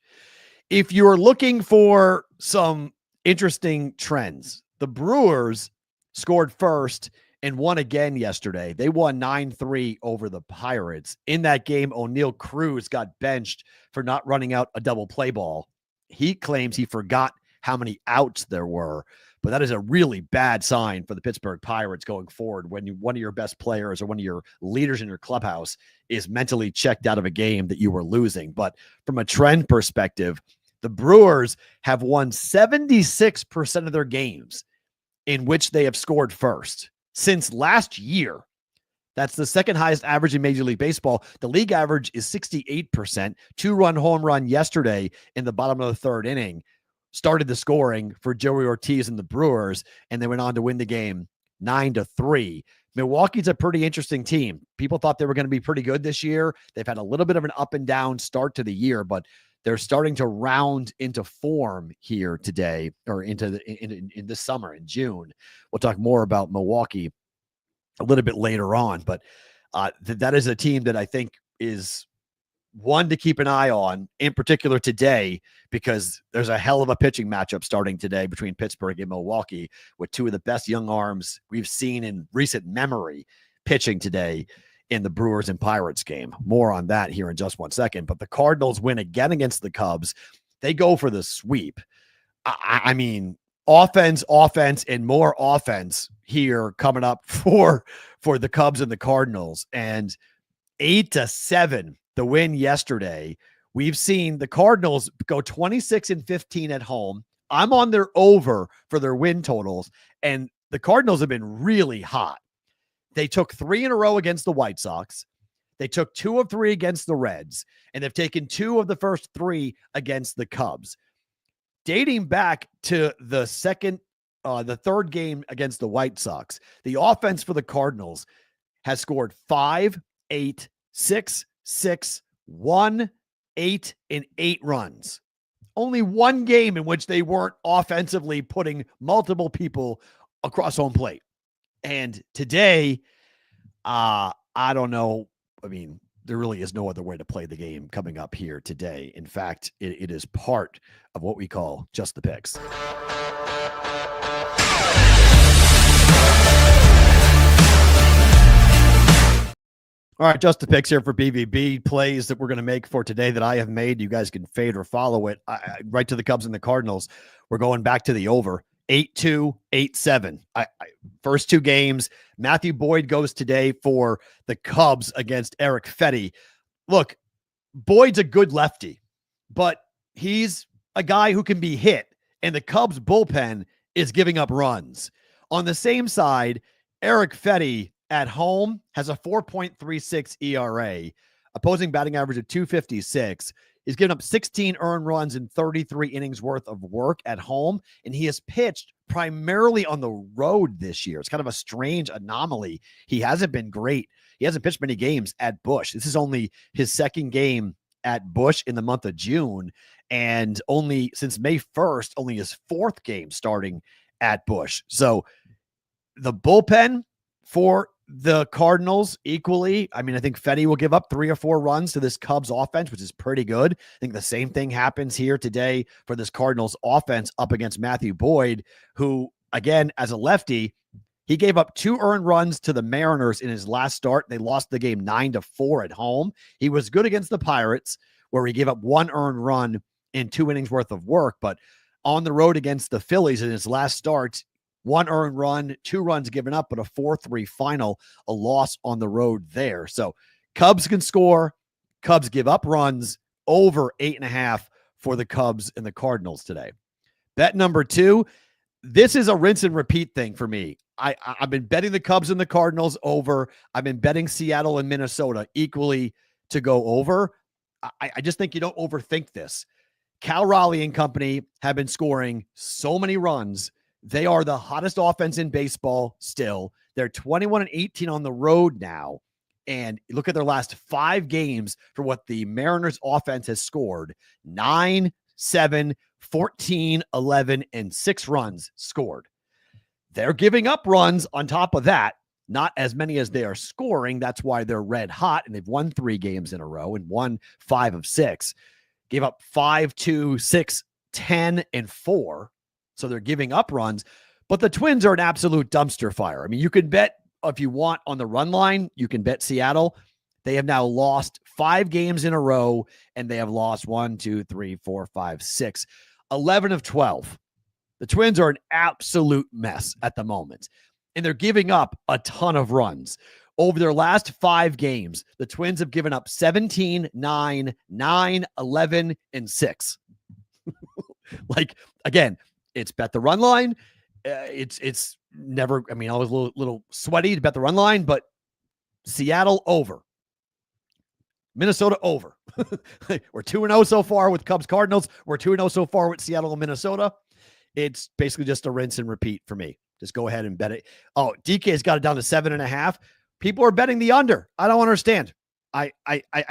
If you're looking for some interesting trends, the Brewers scored first and won again yesterday. They won 9-3 over the Pirates. In that game, O'Neal Cruz got benched for not running out a double play ball. He claims he forgot how many outs there were, but that is a really bad sign for the Pittsburgh Pirates going forward when one of your best players or one of your leaders in your clubhouse is mentally checked out of a game that you were losing. But from a trend perspective, the Brewers have won 76% of their games in which they have scored first since last year. That's the second highest average in Major League Baseball. The league average is 68%. 2-run home run yesterday in the bottom of the 3rd inning started the scoring for Joey Ortiz and the Brewers, and they went on to win the game 9-3. Milwaukee's a pretty interesting team. People thought they were going to be pretty good this year. They've had a little bit of an up and down start to the year, but they're starting to round into form here today, or into in this summer, in June. We'll talk more about Milwaukee a little bit later on, but that is a team that I think is one to keep an eye on, in particular today, because there's a hell of a pitching matchup starting today between Pittsburgh and Milwaukee, with 2 of the best young arms we've seen in recent memory pitching today in the Brewers and Pirates game. More on that here in just 1 second. But the Cardinals win again against the Cubs. They go for the sweep. I mean, offense, and more offense here coming up for the Cubs and the Cardinals. And 8-7, the win yesterday. We've seen the Cardinals go 26-15 at home. I'm on their over for their win totals, and the Cardinals have been really hot. They took 3 in a row against the White Sox. They took 2 of 3 against the Reds, and they've taken 2 of the first 3 against the Cubs. Dating back to the 3rd game against the White Sox, the offense for the Cardinals has scored 5, 8, 6, 6, 1, 8, and 8 runs. Only one game in which they weren't offensively putting multiple people across home plate. And today, I don't know. I mean, there really is no other way to play the game coming up here today. In fact, it is part of what we call Just the Picks. All right, Just the Picks here for BvB. Plays that we're going to make for today that I have made. You guys can fade or follow it. Right to the Cubs and the Cardinals. We're going back to the over. 8-2, 8-7. First two games, Matthew Boyd goes today for the Cubs against Eric Fetty. Look, Boyd's a good lefty, but he's a guy who can be hit, and the Cubs bullpen is giving up runs. On the same side, Eric Fetty at home has a 4.36 ERA, opposing batting average of 256. He's given up 16 earned runs in 33 innings worth of work at home, and he has pitched primarily on the road this year. It's kind of a strange anomaly. He hasn't been great. He hasn't pitched many games at Busch. This is only his second game at Busch in the month of June, and only since May 1st, only his fourth game starting at Busch. So the bullpen for the Cardinals equally. I mean, I think Fetty will give up 3 or 4 runs to this Cubs offense, which is pretty good. I think the same thing happens here today for this Cardinals offense up against Matthew Boyd, who, again, as a lefty, he gave up 2 earned runs to the Mariners in his last start. They lost the game 9-4 at home. He was good against the Pirates, where he gave up 1 earned run in 2 innings worth of work, but on the road against the Phillies in his last starts, 1 earned run, 2 runs given up, but a 4-3 final, a loss on the road there. So Cubs can score. Cubs give up runs, over 8.5 for the Cubs and the Cardinals today. Bet number 2, this is a rinse and repeat thing for me. I've been betting the Cubs and the Cardinals over. I've been betting Seattle and Minnesota equally to go over. I just think you don't overthink this. Cal Raleigh and company have been scoring so many runs. They are the hottest offense in baseball still. They're 21-18 on the road now. And look at their last 5 games for what the Mariners offense has scored. 9, 7, 14, 11, and 6 runs scored. They're giving up runs on top of that. Not as many as they are scoring. That's why they're red hot, and they've won 3 games in a row and won 5 of 6. Gave up 5, 2, 6, 10, and 4. So they're giving up runs, but the Twins are an absolute dumpster fire. I mean, you can bet if you want on the run line, you can bet Seattle. They have now lost 5 games in a row, and they have lost 1, 2, 3, 4, 5, 6, 11 of 12. The Twins are an absolute mess at the moment, and they're giving up a ton of runs. Over their last 5 games, the Twins have given up 17, 9, 9, 11, and 6. Like, again, it's bet the run line. It's never, I mean, I was a little sweaty to bet the run line, but Seattle over. Minnesota over. We're 2-0 so far with Cubs Cardinals. We're 2-0 so far with Seattle and Minnesota. It's basically just a rinse and repeat for me. Just go ahead and bet it. Oh, DK's got it down to 7.5. People are betting the under. I don't understand. I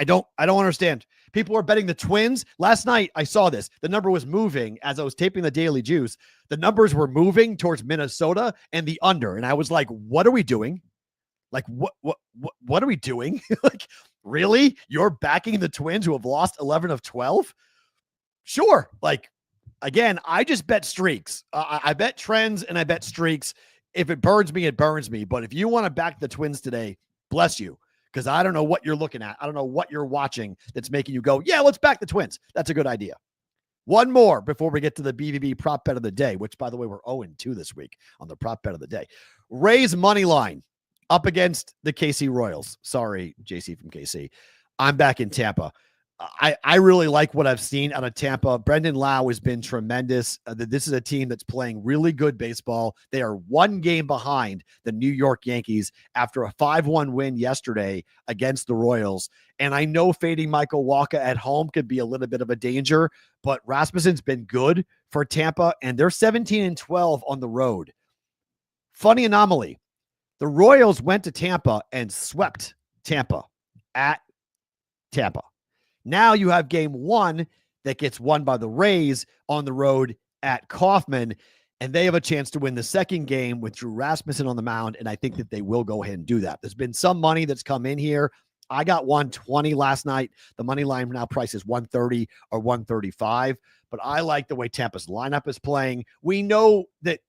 don't understand. People are betting the Twins. Last night, I saw this. The number was moving as I was taping the Daily Juice. The numbers were moving towards Minnesota and the under. And I was like, what are we doing? Like, what are we doing? Like, really? You're backing the Twins who have lost 11 of 12? Sure. Like, again, I just bet streaks. I bet trends and I bet streaks. If it burns me, it burns me. But if you want to back the Twins today, bless you. Because I don't know what you're looking at. I don't know what you're watching that's making you go, yeah, let's back the Twins. That's a good idea. One more before we get to the BvB prop bet of the day, which, by the way, we're 0-2 this week on the prop bet of the day. Rays money line up against the KC Royals. Sorry, JC from KC. I'm back in Tampa. I really like what I've seen out of Tampa. Brendan Lau has been tremendous. This is a team that's playing really good baseball. They are 1 game behind the New York Yankees after a 5-1 win yesterday against the Royals. And I know fading Michael Wacha at home could be a little bit of a danger, but Rasmussen's been good for Tampa, and they're 17-12 on the road. Funny anomaly. The Royals went to Tampa and swept Tampa at Tampa. Now you have game 1 that gets won by the Rays on the road at Kauffman, and they have a chance to win the second game with Drew Rasmussen on the mound, and I think that they will go ahead and do that. There's been some money that's come in here. I got 120 last night. The money line now price is 130 or 135, but I like the way Tampa's lineup is playing. We know that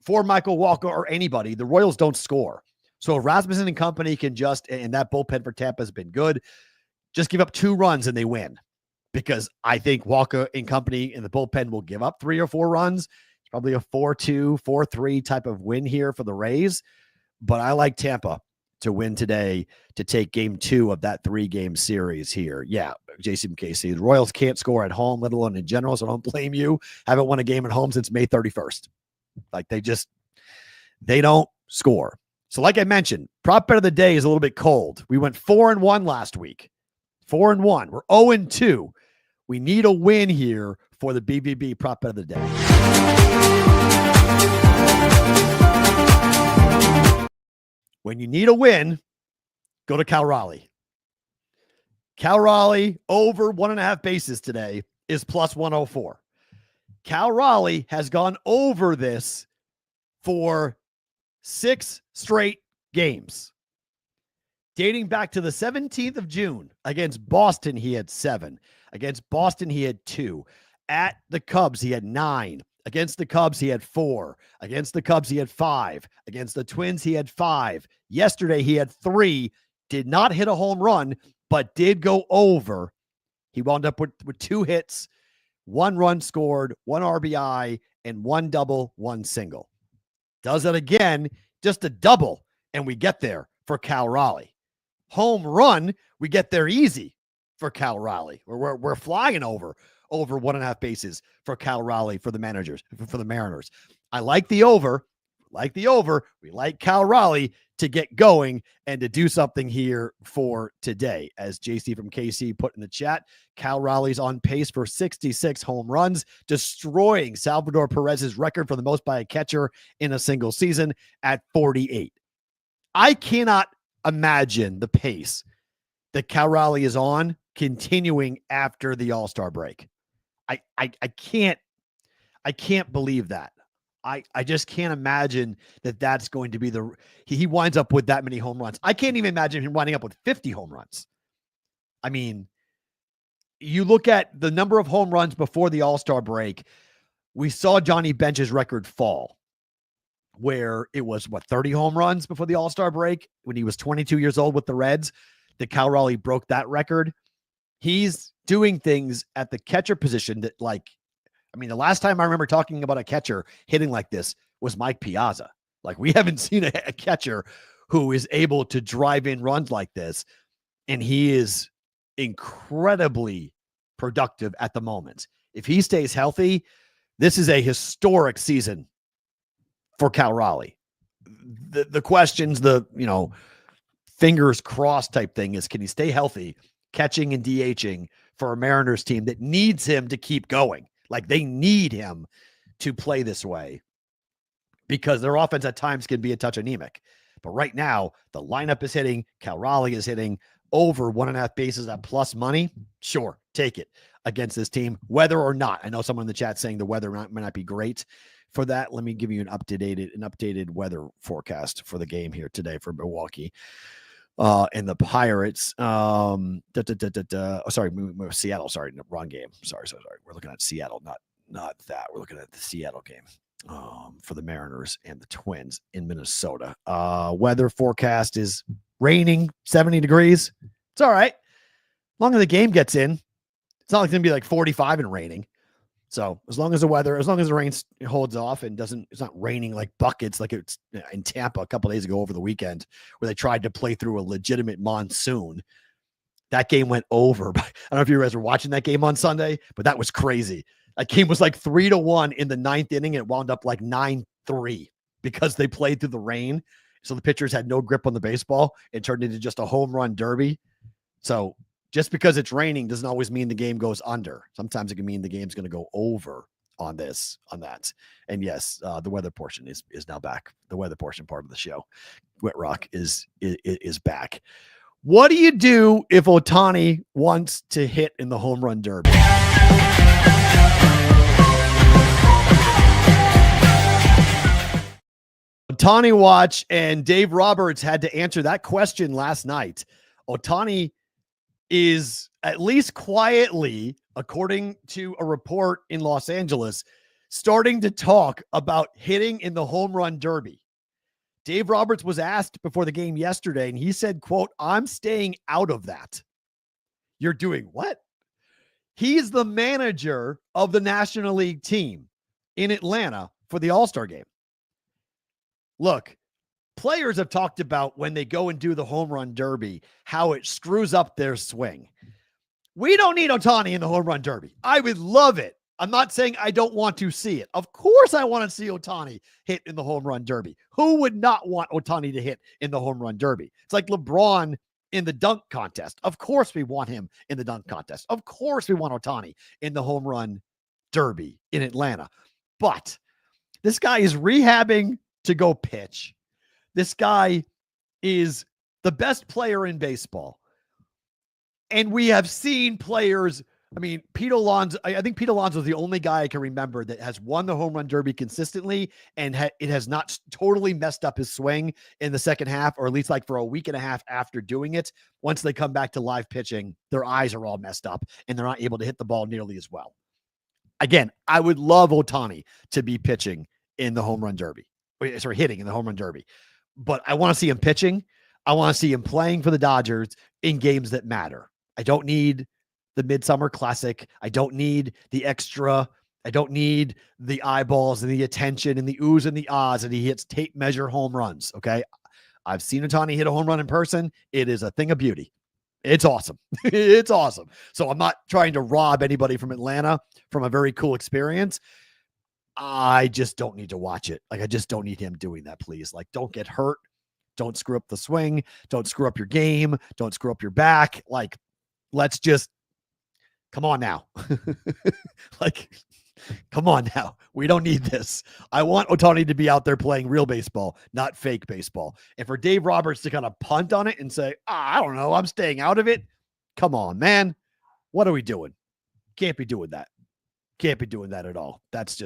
for Michael Wacha or anybody, the Royals don't score. So if Rasmussen and company can just, and that bullpen for Tampa has been good, just give up 2 runs and they win, because I think Wacha and company in the bullpen will give up 3 or 4 runs. Probably a 4-2, 4-3 type of win here for the Rays. But I like Tampa to win today to take game 2 of that 3-game series here. Yeah, JC McCasey. The Royals can't score at home, let alone in general, so don't blame you. Haven't won a game at home since May 31st. Like they don't score. So like I mentioned, prop bet of the day is a little bit cold. We went 4-1 last week. 4-1. We're 0-2. We need a win here for the BvB prop bet of the day. When you need a win, go to Cal Raleigh. Cal Raleigh over 1.5 bases today is plus 104. Cal Raleigh has gone over this for 6 straight games. Dating back to the 17th of June, against Boston, he had 7. Against Boston, he had 2. At the Cubs, he had 9. Against the Cubs, he had 4. Against the Cubs, he had 5. Against the Twins, he had 5. Yesterday, he had 3. Did not hit a home run, but did go over. He wound up with 2 hits, 1 run scored, 1 RBI, and 1 double, 1 single. Does it again, just a double, and we get there for Cal Raleigh. Home run, we get there easy for Cal Raleigh. We're flying over 1.5 bases for Cal Raleigh for the Mariners. I like the over. We like Cal Raleigh to get going and to do something here for today. As JC from KC put in the chat, Cal Raleigh's on pace for 66 home runs, destroying Salvador Perez's record for the most by a catcher in a single season at 48. I cannot imagine the pace that Cal Raleigh is on continuing after the All-Star break. I can't believe that. I just can't imagine that that's going to be he winds up with that many home runs. I can't even imagine him winding up with 50 home runs. I mean, you look at the number of home runs before the All-Star break, we saw Johnny Bench's record fall, where it was 30 home runs before the All-Star break when he was 22 years old with the Reds. That Cal Raleigh broke that record. He's doing things at the catcher position that, the last time I remember talking about a catcher hitting like this was Mike Piazza. Like, we haven't seen a catcher who is able to drive in runs like this, and he is incredibly productive at the moment. If he stays healthy, this is a historic season for Cal Raleigh. The questions, fingers crossed type thing is, can he stay healthy, catching and DHing for a Mariners team that needs him to keep going? Like, they need him to play this way because their offense at times can be a touch anemic. But right now, the lineup is hitting. Cal Raleigh is hitting over 1.5 bases at plus money. Sure, take it against this team, weather or not. I know someone in the chat saying the weather might not be great for that. Let me give you an updated weather forecast for the game here today for Milwaukee and the Pirates. Sorry, Seattle. Sorry, wrong game. Sorry. We're looking at Seattle, not that. We're looking at the Seattle game for the Mariners and the Twins in Minnesota. Weather forecast is raining, 70 degrees. It's all right. As long as the game gets in, it's not like it's going to be like 45 and raining. So as long as the rain holds off and it's not raining like buckets like it's in Tampa a couple days ago over the weekend where they tried to play through a legitimate monsoon. That game went over. I don't know if you guys were watching that game on Sunday, but that was crazy. That game was like 3-1 in the 9th inning. And it wound up like 9-3 because they played through the rain. So the pitchers had no grip on the baseball. It turned into just a home run derby. So just because it's raining doesn't always mean the game goes under. Sometimes it can mean the game's going to go over on that. And yes, the weather portion is now back. The weather portion part of the show, Wet Rock is back. What do you do if Ohtani wants to hit in the home run derby? Ohtani watch, and Dave Roberts had to answer that question last night. Ohtani is, at least quietly, according to a report in Los Angeles, starting to talk about hitting in the home run derby. Dave Roberts was asked before the game yesterday, and he said, quote, "I'm staying out of that." You're doing what? He's the manager of the National League team in Atlanta for the All-Star game. Look, players have talked about when they go and do the home run derby, how it screws up their swing. We don't need Ohtani in the home run derby. I would love it. I'm not saying I don't want to see it. Of course I want to see Ohtani hit in the home run derby. Who would not want Ohtani to hit in the home run derby? It's like LeBron in the dunk contest. Of course we want him in the dunk contest. Of course we want Ohtani in the home run derby in Atlanta. But this guy is rehabbing to go pitch. This guy is the best player in baseball. And we have seen players, I mean, Pete Alonso, I think Pete Alonso is the only guy I can remember that has won the home run derby consistently, and it has not totally messed up his swing in the second half, or at least like for a week and a half after doing it. Once they come back to live pitching, their eyes are all messed up and they're not able to hit the ball nearly as well. Again, I would love Ohtani to be pitching in the home run derby. Sorry, hitting in the home run derby. But I want to see him pitching. I want to see him playing for the Dodgers in games that matter. I don't need the Midsummer Classic. I don't need the extra. I don't need the eyeballs and the attention and the oohs and the ahs, and he hits tape measure home runs. Okay. I've seen Ohtani hit a home run in person. It is a thing of beauty. It's awesome. It's awesome. So I'm not trying to rob anybody from Atlanta from a very cool experience. I just don't need to watch it. Like, I just don't need him doing that, please. Like, don't get hurt. Don't screw up the swing. Don't screw up your game. Don't screw up your back. Like, let's just come on now. Like, come on now. We don't need this. I want Ohtani to be out there playing real baseball, not fake baseball. And for Dave Roberts to kind of punt on it and say, I don't know, I'm staying out of it. Come on, man. What are we doing? Can't be doing that. Can't be doing that at all. That's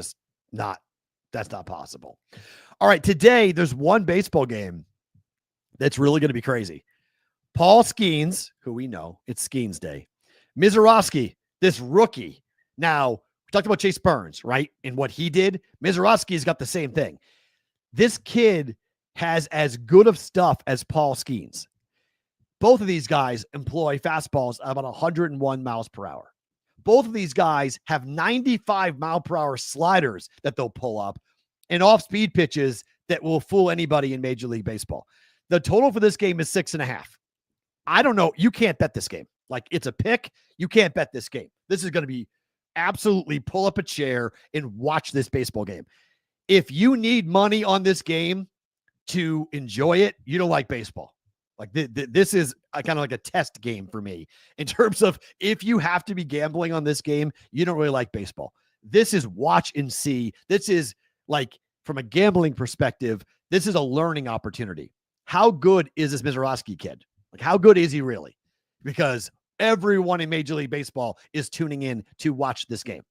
not possible. All right. Today, there's one baseball game that's really going to be crazy. Paul Skeens, who we know, it's Skeens Day. Mizorowski, this rookie. Now, we talked about Chase Burns, right? And what he did. Mizorowski's got the same thing. This kid has as good of stuff as Paul Skeens. Both of these guys employ fastballs at about 101 miles per hour. Both of these guys have 95 mile per hour sliders that they'll pull up and off-speed pitches that will fool anybody in Major League Baseball. The total for this game is 6.5. I don't know. You can't bet this game. Like, it's a pick. You can't bet this game. This is going to be absolutely pull up a chair and watch this baseball game. If you need money on this game to enjoy it, you don't like baseball. Like, this is kind of like a test game for me in terms of if you have to be gambling on this game, you don't really like baseball. This is watch and see. This is like, from a gambling perspective, this is a learning opportunity. How good is this Mizorowski kid? Like, how good is he really? Because everyone in Major League Baseball is tuning in to watch this game.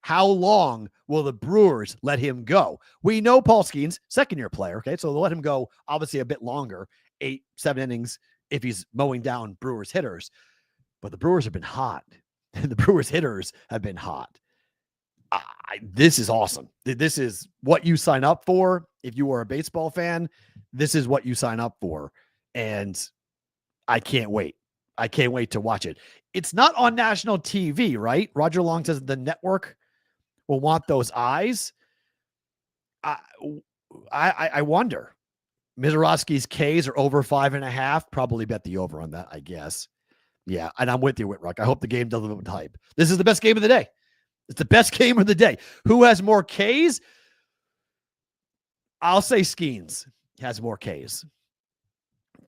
How long will the Brewers let him go? We know Paul Skeens, second-year player, okay? So they'll let him go, obviously, a bit longer, 8-7 innings if he's mowing down Brewers hitters. But the Brewers have been hot. And the Brewers hitters have been hot. This is awesome. This is what you sign up for. If you are a baseball fan, this is what you sign up for. And I can't wait. I can't wait to watch it. It's not on national TV, right? Roger Long says the network will want those eyes. I wonder. Mizorowski's Ks are over 5.5. Probably bet the over on that, I guess. Yeah, and I'm with you, Whitrock. I hope the game doesn't with hype. This is the best game of the day. It's the best game of the day. Who has more Ks? I'll say Skeens has more Ks.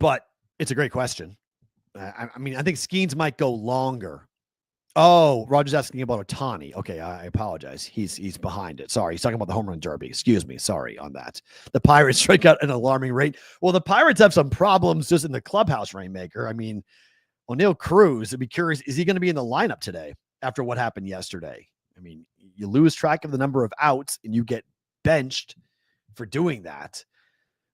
But it's a great question. I mean, I think Skeens might go longer. Oh, Roger's asking about Ohtani. Okay, I apologize. He's behind it. Sorry, he's talking about the home run derby. Excuse me. Sorry on that. The Pirates strike out an alarming rate. Well, the Pirates have some problems just in the clubhouse, Rainmaker. I mean, O'Neal Cruz, I'd be curious, is he going to be in the lineup today after what happened yesterday? I mean, you lose track of the number of outs and you get benched for doing that.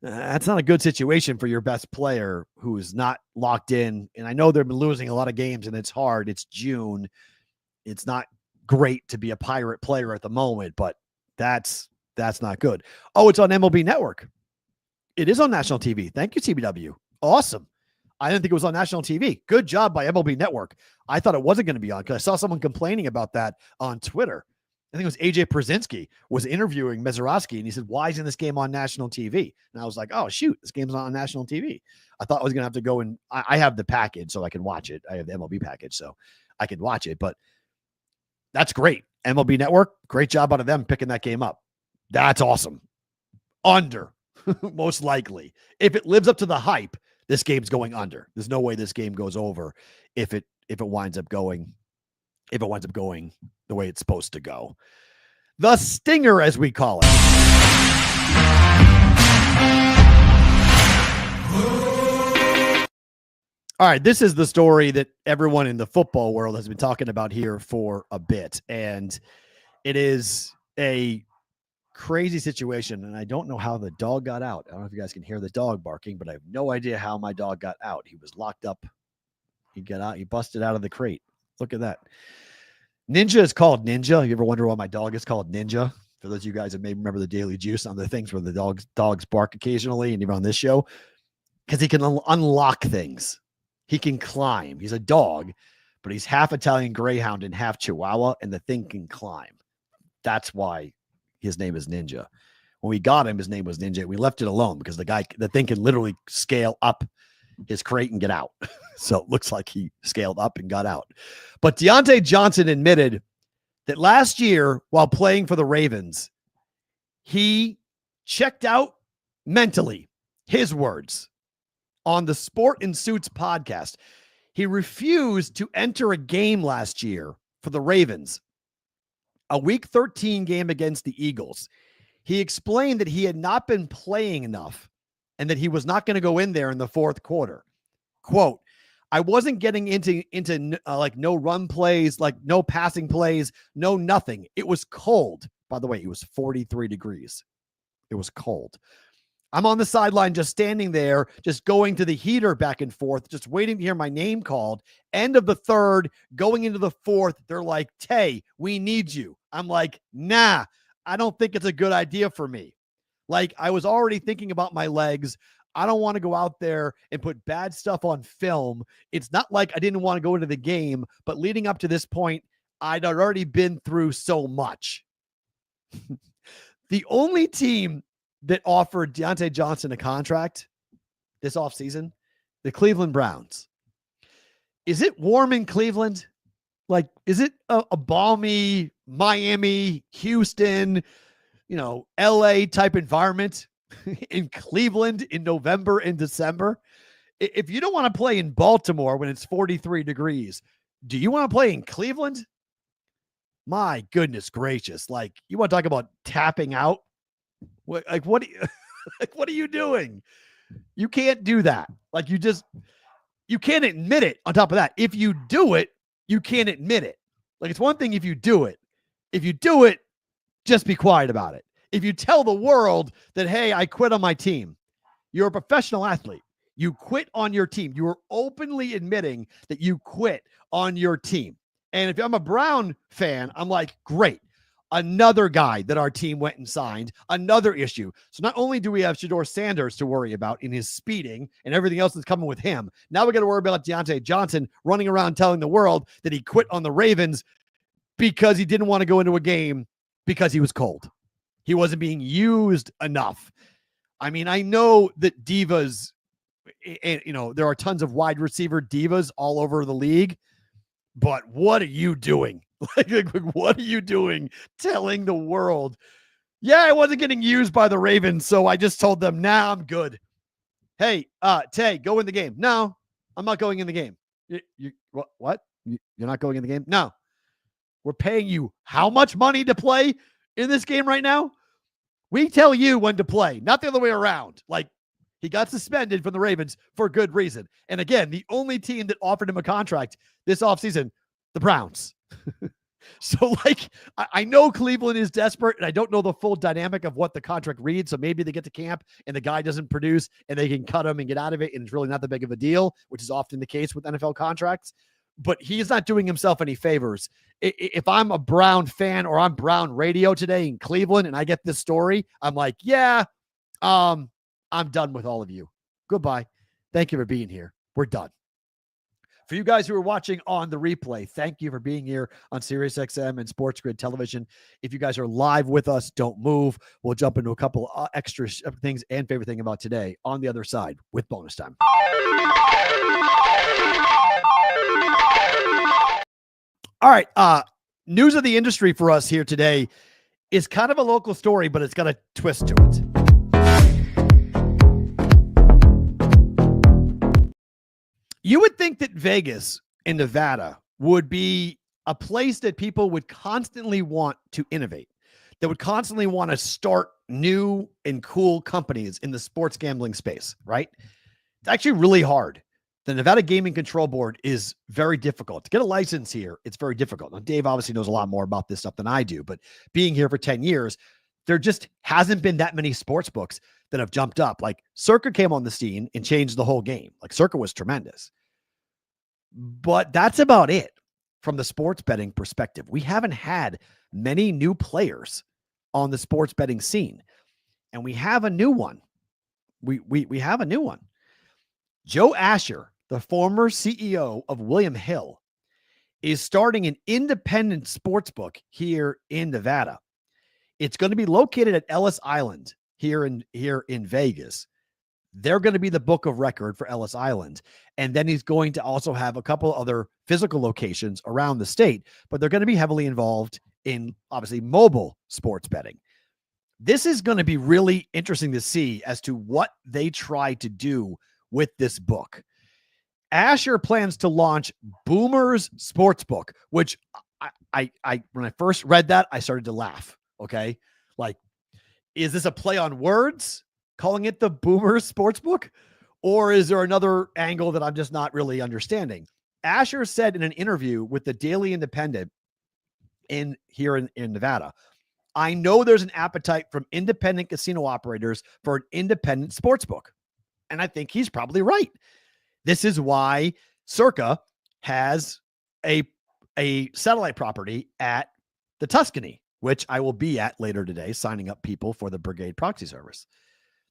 That's not a good situation for your best player who is not locked in. And I know they've been losing a lot of games and it's hard. It's June. It's not great to be a Pirate player at the moment, but that's not good. Oh, it's on MLB Network. It is on national TV. Thank you, CBW. Awesome. I didn't think it was on national TV. Good job by MLB Network. I thought it wasn't going to be on because I saw someone complaining about that on Twitter. I think it was AJ Przinsky was interviewing Mazeroski, and he said, why isn't this game on national TV? And I was like, oh, shoot, this game's not on national TV. I thought I was going to have to go and I have the package so I can watch it. I have the MLB package so I can watch it, but that's great. MLB Network, great job out of them picking that game up. That's awesome. Under, most likely. If it lives up to the hype, this game's going under. There's no way this game goes over if it winds up going the way it's supposed to go. The stinger, as we call it. All right, this is the story that everyone in the football world has been talking about here for a bit, and it is a crazy situation, and I don't know how the dog got out. I don't know if you guys can hear the dog barking, but I have no idea how my dog got out. He was locked up. He got out. He busted out of the crate. Look at that. Ninja is called Ninja. You ever wonder why my dog is called Ninja? For those of you guys that may remember the Daily Juice on the things where the dogs bark occasionally, and even on this show, because he can unlock things. He can climb. He's a dog, but he's half Italian Greyhound and half Chihuahua, and the thing can climb. That's why his name is Ninja. When we got him, his name was Ninja. We left it alone because the thing can literally scale up his crate and get out. So it looks like he scaled up and got out. But Deontay Johnson admitted that last year, while playing for the Ravens, he checked out mentally, his words, on the Sport and Suits podcast. He refused to enter a game last year for the Ravens, a Week 13 game against the Eagles. He explained that he had not been playing enough and that he was not going to go in there in the fourth quarter. Quote, I wasn't getting into like no run plays, like no passing plays, no nothing. It was cold. By the way, it was 43 degrees. It was cold. I'm on the sideline just standing there, just going to the heater back and forth, just waiting to hear my name called. End of the third, going into the fourth, they're like, Tay, we need you. I'm like, nah, I don't think it's a good idea for me. Like, I was already thinking about my legs. I don't want to go out there and put bad stuff on film. It's not like I didn't want to go into the game, but leading up to this point, I'd already been through so much. The only team that offered Deontay Johnson a contract this offseason, the Cleveland Browns. Is it warm in Cleveland? Like, is it a balmy Miami, Houston, LA type environment in Cleveland in November and December? If you don't want to play in Baltimore when it's 43 degrees, do you want to play in Cleveland? My goodness gracious. Like, you want to talk about tapping out? What are you doing? You can't do that. Like, you can't admit it. On top of that, if you do it, you can't admit it. Like, it's one thing if you do it. If you do it, just be quiet about it. If you tell the world that, hey, I quit on my team, you're a professional athlete. You quit on your team. You are openly admitting that you quit on your team. And if I'm a Brown fan, I'm like, great. Another guy that our team went and signed, another issue. So not only do we have Shedeur Sanders to worry about in his speeding and everything else that's coming with him, now we got to worry about Deontay Johnson running around telling the world that he quit on the Ravens because he didn't want to go into a game because he was cold. He wasn't being used enough. I mean, I know that divas, there are tons of wide receiver divas all over the league, but what are you doing? Like, what are you doing telling the world, yeah, I wasn't getting used by the Ravens, so I just told them, nah, I'm good. Hey, Tay, go in the game. No, I'm not going in the game. What? You're not going in the game? No. We're paying you how much money to play in this game right now? We tell you when to play, not the other way around. Like, he got suspended from the Ravens for good reason. And again, the only team that offered him a contract this offseason, the Browns. So, like, I know Cleveland is desperate, and I don't know the full dynamic of what the contract reads. So maybe they get to camp and the guy doesn't produce and they can cut him and get out of it, and it's really not that big of a deal, which is often the case with NFL contracts. But he's not doing himself any favors. If I'm a Brown fan or I'm Brown radio today in Cleveland and I get this story, I'm like, yeah, I'm done with all of you. Goodbye. Thank you for being here. We're done. For you guys who are watching on the replay, thank you for being here on SiriusXM and Sports Grid Television. If you guys are live with us, don't move. We'll jump into a couple extra things and favorite thing about today on the other side with bonus time. All right. News of the industry for us here today is kind of a local story, but it's got a twist to it. You would think that Vegas in Nevada would be a place that people would constantly want to innovate, that would constantly want to start new and cool companies in the sports gambling space, right? It's actually really hard. The Nevada Gaming Control Board is very difficult. To get a license here, it's very difficult. Now, Dave obviously knows a lot more about this stuff than I do, but being here for 10 years, there just hasn't been that many sports books that have jumped up. Like Circa came on the scene and changed the whole game. Like Circa was tremendous. But that's about it from the sports betting perspective. We haven't had many new players on the sports betting scene. And we have a new one. We have a new one. Joe Asher, the former CEO of William Hill, is starting an independent sports book here in Nevada. It's going to be located at Ellis Island here in Vegas. They're going to be the book of record for Ellis Island. And then he's going to also have a couple other physical locations around the state, but they're going to be heavily involved in obviously mobile sports betting. This is going to be really interesting to see as to what they try to do with this book. Asher plans to launch Boomer's Sportsbook, which I when I first read that, I started to laugh. Okay. Like, is this a play on words, calling it the Boomer's Sportsbook? Or is there another angle that I'm just not really understanding? Asher said in an interview with the Daily Independent here in Nevada, I know there's an appetite from independent casino operators for an independent sportsbook. And I think he's probably right. This is why Circa has a satellite property at the Tuscany, which I will be at later today, signing up people for the Brigade proxy service.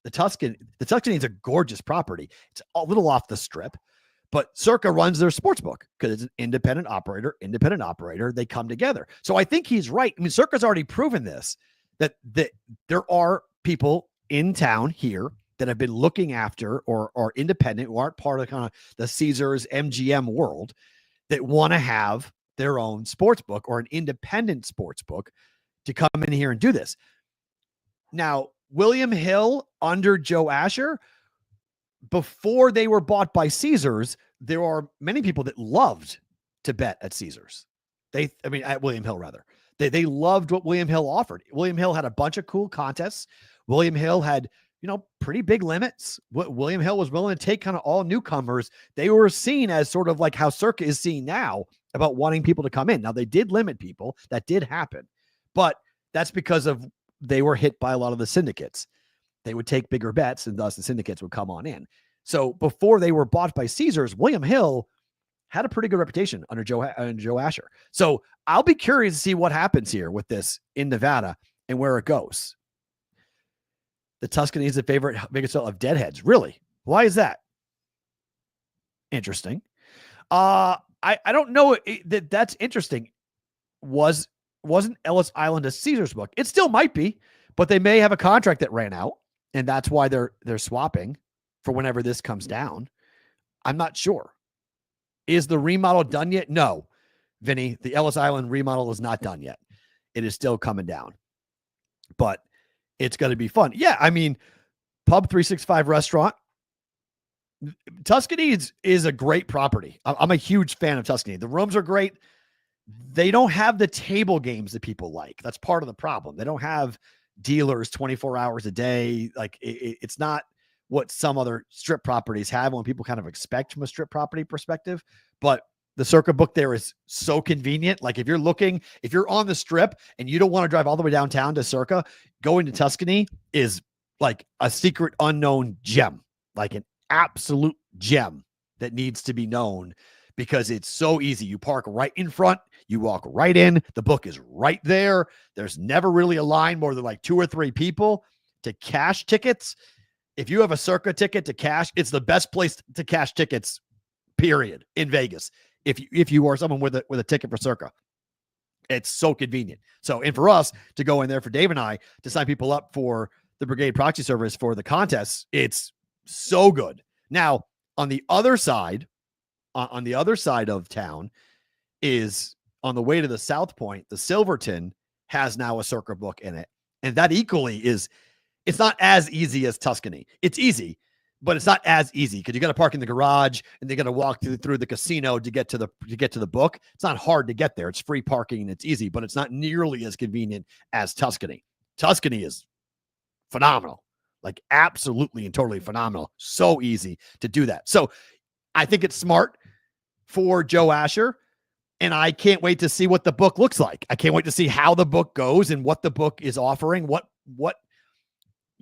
The Tuscany is a gorgeous property. It's a little off the strip, but Circa runs their sportsbook because it's an independent operator. They come together. So I think he's right. I mean, Circa's already proven this, that there are people in town here that have been looking after or are independent, who aren't part of kind of the Caesars MGM world, that want to have their own sports book or an independent sports book to come in here and do this. Now, William Hill under Joe Asher, before they were bought by Caesars, there are many people that loved to bet at Caesars. At William Hill, rather. They loved what William Hill offered. William Hill had a bunch of cool contests. William Hill had, pretty big limits. William Hill was willing to take kind of all newcomers. They were seen as sort of like how Circa is seen now about wanting people to come in. Now, they did limit people. That did happen. But that's because of they were hit by a lot of the syndicates. They would take bigger bets, and thus the syndicates would come on in. So before they were bought by Caesars, William Hill had a pretty good reputation under Joe Asher. So I'll be curious to see what happens here with this in Nevada and where it goes. The Tuscany is the favorite Vegas of deadheads. Really? Why is that? Interesting. I don't know that's interesting. Wasn't Ellis Island a Caesars book? It still might be, but they may have a contract that ran out, and that's why they're swapping for whenever this comes down. I'm not sure. Is the remodel done yet? No, Vinny, the Ellis Island remodel is not done yet. It is still coming down, but it's going to be fun. Yeah, I mean, Pub 365 restaurant. Tuscany is a great property. I'm a huge fan of Tuscany. The rooms are great. They don't have the table games that people like. That's part of the problem. They don't have dealers 24 hours a day. Like it's not what some other strip properties have when people kind of expect from a strip property perspective. But the Circa book there is so convenient. Like if you're on the strip and you don't want to drive all the way downtown to Circa, going to Tuscany is like a secret unknown gem, like an absolute gem that needs to be known because it's so easy. You park right in front, you walk right in, the book is right there. There's never really a line more than like 2 or 3 people to cash tickets. If you have a Circa ticket to cash, it's the best place to cash tickets period, in Vegas. If you are someone with a ticket for Circa, it's so convenient. So, and for us to go in there, for Dave and I to sign people up for the Brigade proxy service for the contests, it's so good. Now, on the other side of town is on the way to the South Point, the Silverton has now a Circa book in it. And that equally is, it's not as easy as Tuscany. It's easy, but it's not as easy because you got to park in the garage and they got to walk through the casino to get to the book. It's not hard to get there. It's free parking and it's easy, but it's not nearly as convenient as Tuscany. Tuscany is phenomenal, like absolutely and totally phenomenal. So easy to do that. So I think it's smart for Joe Asher, and I can't wait to see what the book looks like. I can't wait to see how the book goes and what the book is offering. What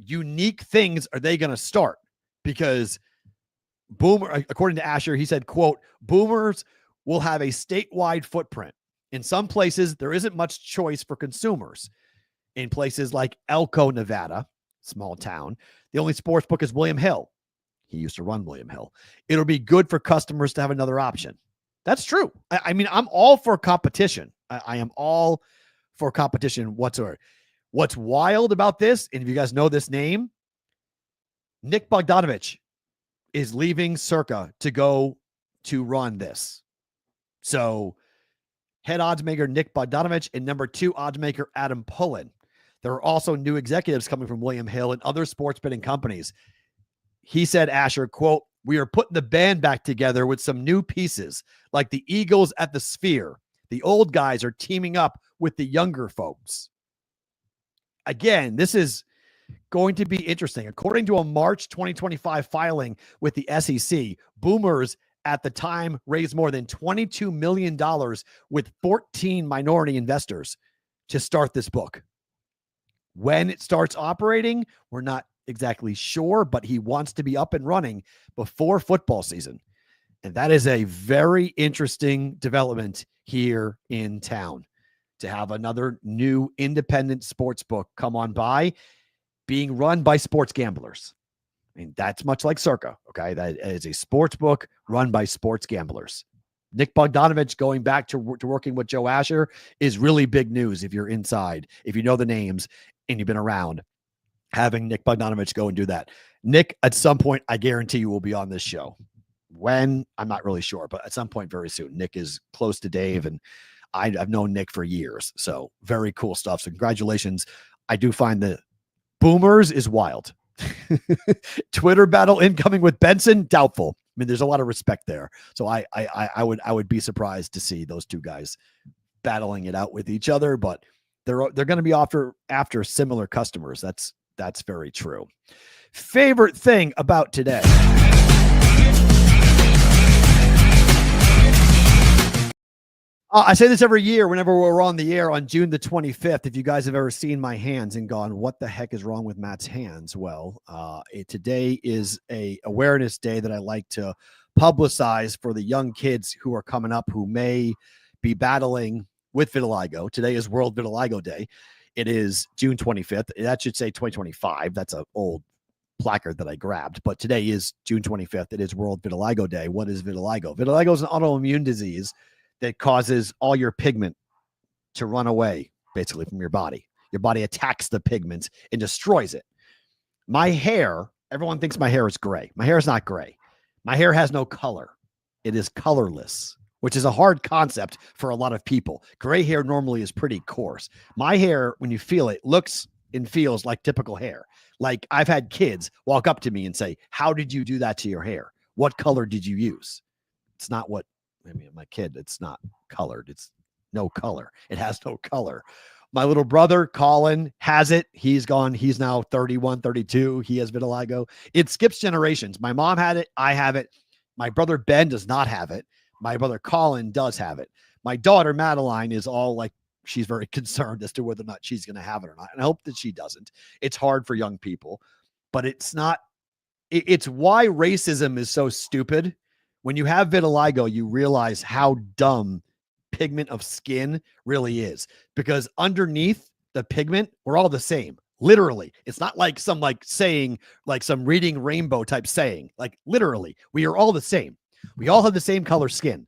unique things are they going to start? Because according to Asher, he said, quote, boomers will have a statewide footprint. In some places, there isn't much choice for consumers. In places like Elko, Nevada, small town, the only sports book is William Hill. He used to run William Hill. It'll be good for customers to have another option. That's true. I mean, I'm all for competition. I am all for competition whatsoever. What's wild about this, and if you guys know this name, Nick Bogdanovich is leaving Circa to go to run this. So head odds maker Nick Bogdanovich and number 2 odds maker Adam Pullen. There are also new executives coming from William Hill and other sports betting companies. He said, Asher, quote, we are putting the band back together with some new pieces, like the Eagles at the Sphere. The old guys are teaming up with the younger folks. Again, this is going to be interesting. According to a March 2025 filing with the SEC, Boomers at the time raised more than $22 million with 14 minority investors to start this book. When it starts operating, we're not exactly sure, but he wants to be up and running before football season. And that is a very interesting development here in town, to have another new independent sports book come on by, being run by sports gamblers. I mean, that's much like Circa. Okay. That is a sports book run by sports gamblers. Nick Bogdanovich going back to working with Joe Asher is really big news. If you're inside, if you know the names and you've been around, having Nick Bogdanovich go and do that. Nick, at some point, I guarantee you will be on this show. When, I'm not really sure, but at some point very soon. Nick is close to Dave, and I've known Nick for years. So very cool stuff. So congratulations. I do find the Boomers is wild. Twitter battle incoming with Benson, doubtful. I mean, there's a lot of respect there. So I would be surprised to see those two guys battling it out with each other, but they're going to be after similar customers. That's very true. Favorite thing about today. I say this every year whenever we're on the air on June the 25th. If you guys have ever seen my hands and gone, what the heck is wrong with Matt's hands? Well, today is a awareness day that I like to publicize for the young kids who are coming up who may be battling with vitiligo. Today is World Vitiligo Day. It is June 25th. That should say 2025. That's an old placard that I grabbed, but today is June 25th. It is World Vitiligo Day. What is vitiligo? Vitiligo is an autoimmune disease that causes all your pigment to run away, basically, from your body. Your body attacks the pigment and destroys it. My hair, everyone thinks my hair is gray. My hair is not gray. My hair has no color. It is colorless, which is a hard concept for a lot of people. Gray hair normally is pretty coarse. My hair, when you feel it, looks and feels like typical hair. Like, I've had kids walk up to me and say, how did you do that to your hair? What color did you use? It's not what, I mean, my kid, it's not colored. It's no color. It has no color. My little brother, Colin, has it. He's now 31, 32. He has vitiligo. It skips generations. My mom had it. I have it. My brother, Ben, does not have it. My brother, Colin, does have it. My daughter, Madeline, is all like, she's very concerned as to whether or not she's going to have it or not. And I hope that she doesn't. It's hard for young people, but it's not. It's why racism is so stupid. When you have vitiligo, you realize how dumb pigment of skin really is, because underneath the pigment, we're all the same. Literally. It's not like some saying, like some reading rainbow type saying, like literally we are all the same. We all have the same color skin.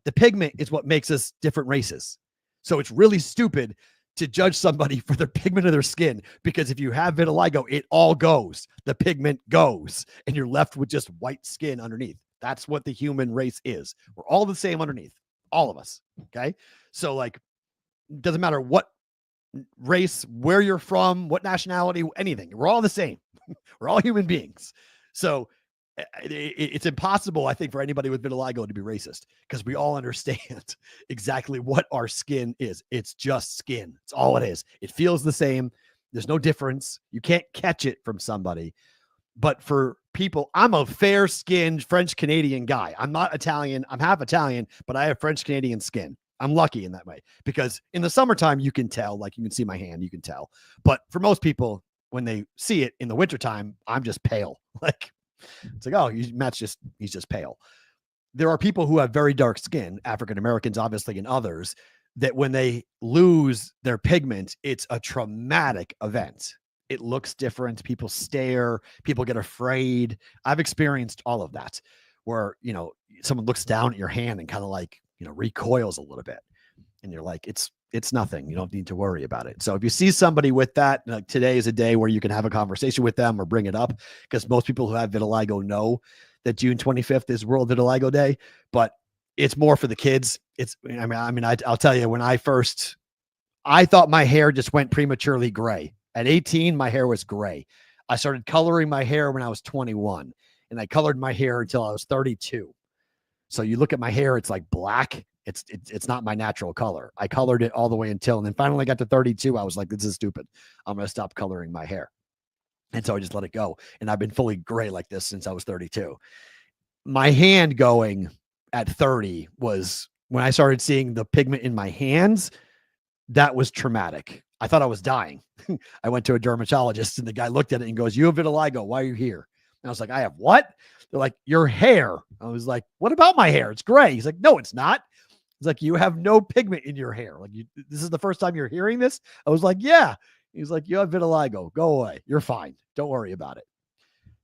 The pigment is what makes us different races. So it's really stupid to judge somebody for the pigment of their skin, because if you have vitiligo, it all goes. The pigment goes, and you're left with just white skin underneath. That's what the human race is. We're all the same underneath, all of us. Okay. So like, doesn't matter what race, where you're from, what nationality, anything. We're all the same. We're all human beings. So it's impossible, I think, for anybody with vitiligo to be racist, because we all understand exactly what our skin is. It's just skin. It's all it is. It feels the same. There's no difference. You can't catch it from somebody. But for people, I'm a fair-skinned French-Canadian guy. I'm not Italian. I'm half Italian, but I have French-Canadian skin. I'm lucky in that way, because in the summertime, you can tell, like you can see my hand, you can tell. But for most people, when they see it in the wintertime, I'm just pale. Like, it's like, oh, he's just pale. There are people who have very dark skin, African Americans, obviously, and others, that when they lose their pigment, it's a traumatic event. It looks different. People stare, people get afraid. I've experienced all of that, where, someone looks down at your hand and kind of like, recoils a little bit. And you're like, it's nothing. You don't need to worry about it. So if you see somebody with that, like, today is a day where you can have a conversation with them or bring it up, because most people who have vitiligo know that June 25th is World Vitiligo Day, but it's more for the kids. I'll tell you, when I thought my hair just went prematurely gray. At 18, my hair was gray. I started coloring my hair when I was 21, and I colored my hair until I was 32. So you look at my hair, it's like black. It's not my natural color. I colored it all the way until, and then finally got to 32. I was like, this is stupid. I'm going to stop coloring my hair. And so I just let it go. And I've been fully gray like this since I was 32. My hand going at 30 was when I started seeing the pigment in my hands. That was traumatic. I thought I was dying. I went to a dermatologist, and the guy looked at it and goes, "You have vitiligo. Why are you here?" And I was like, "I have what?" They're like, "Your hair." I was like, "What about my hair? It's gray." He's like, "No, it's not." He's like, "You have no pigment in your hair. Like, this is the first time you're hearing this?" I was like, "Yeah." He's like, "You have vitiligo. Go away. You're fine. Don't worry about it."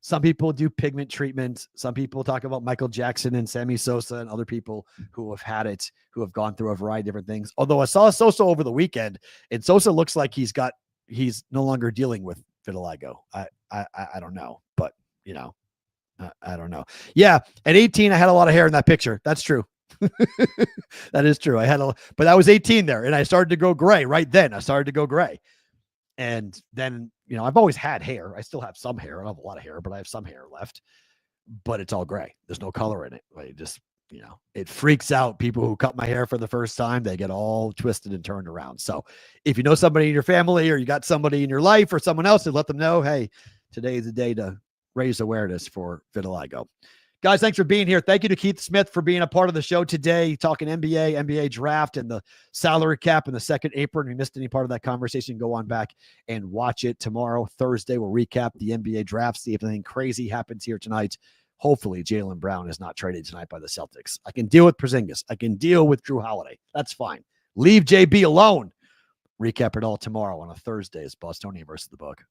Some people do pigment treatment. Some people talk about Michael Jackson and Sammy Sosa and other people who have had it, who have gone through a variety of different things. Although I saw Sosa over the weekend, and Sosa looks like he's no longer dealing with vitiligo. I don't know, but I don't know. Yeah. At 18, I had a lot of hair in that picture. That's true. That is true. But I was 18 there, and I started to go gray right then. I started to go gray. And then, I've always had hair. I still have some hair. I don't have a lot of hair, but I have some hair left, but it's all gray. There's no color in it. Like, just, it freaks out people who cut my hair for the first time. They get all twisted and turned around. So if you know somebody in your family, or you got somebody in your life or someone else, to let them know, hey, today is the day to raise awareness for vitiligo. Guys, thanks for being here. Thank you to Keith Smith for being a part of the show today, talking NBA draft, and the salary cap and the second apron. If you missed any part of that conversation, go on back and watch it tomorrow. Thursday, we'll recap the NBA draft, see if anything crazy happens here tonight. Hopefully, Jaylen Brown is not traded tonight by the Celtics. I can deal with Porzingis. I can deal with Drew Holiday. That's fine. Leave JB alone. Recap it all tomorrow on a Thursday's Bostonian versus the Book.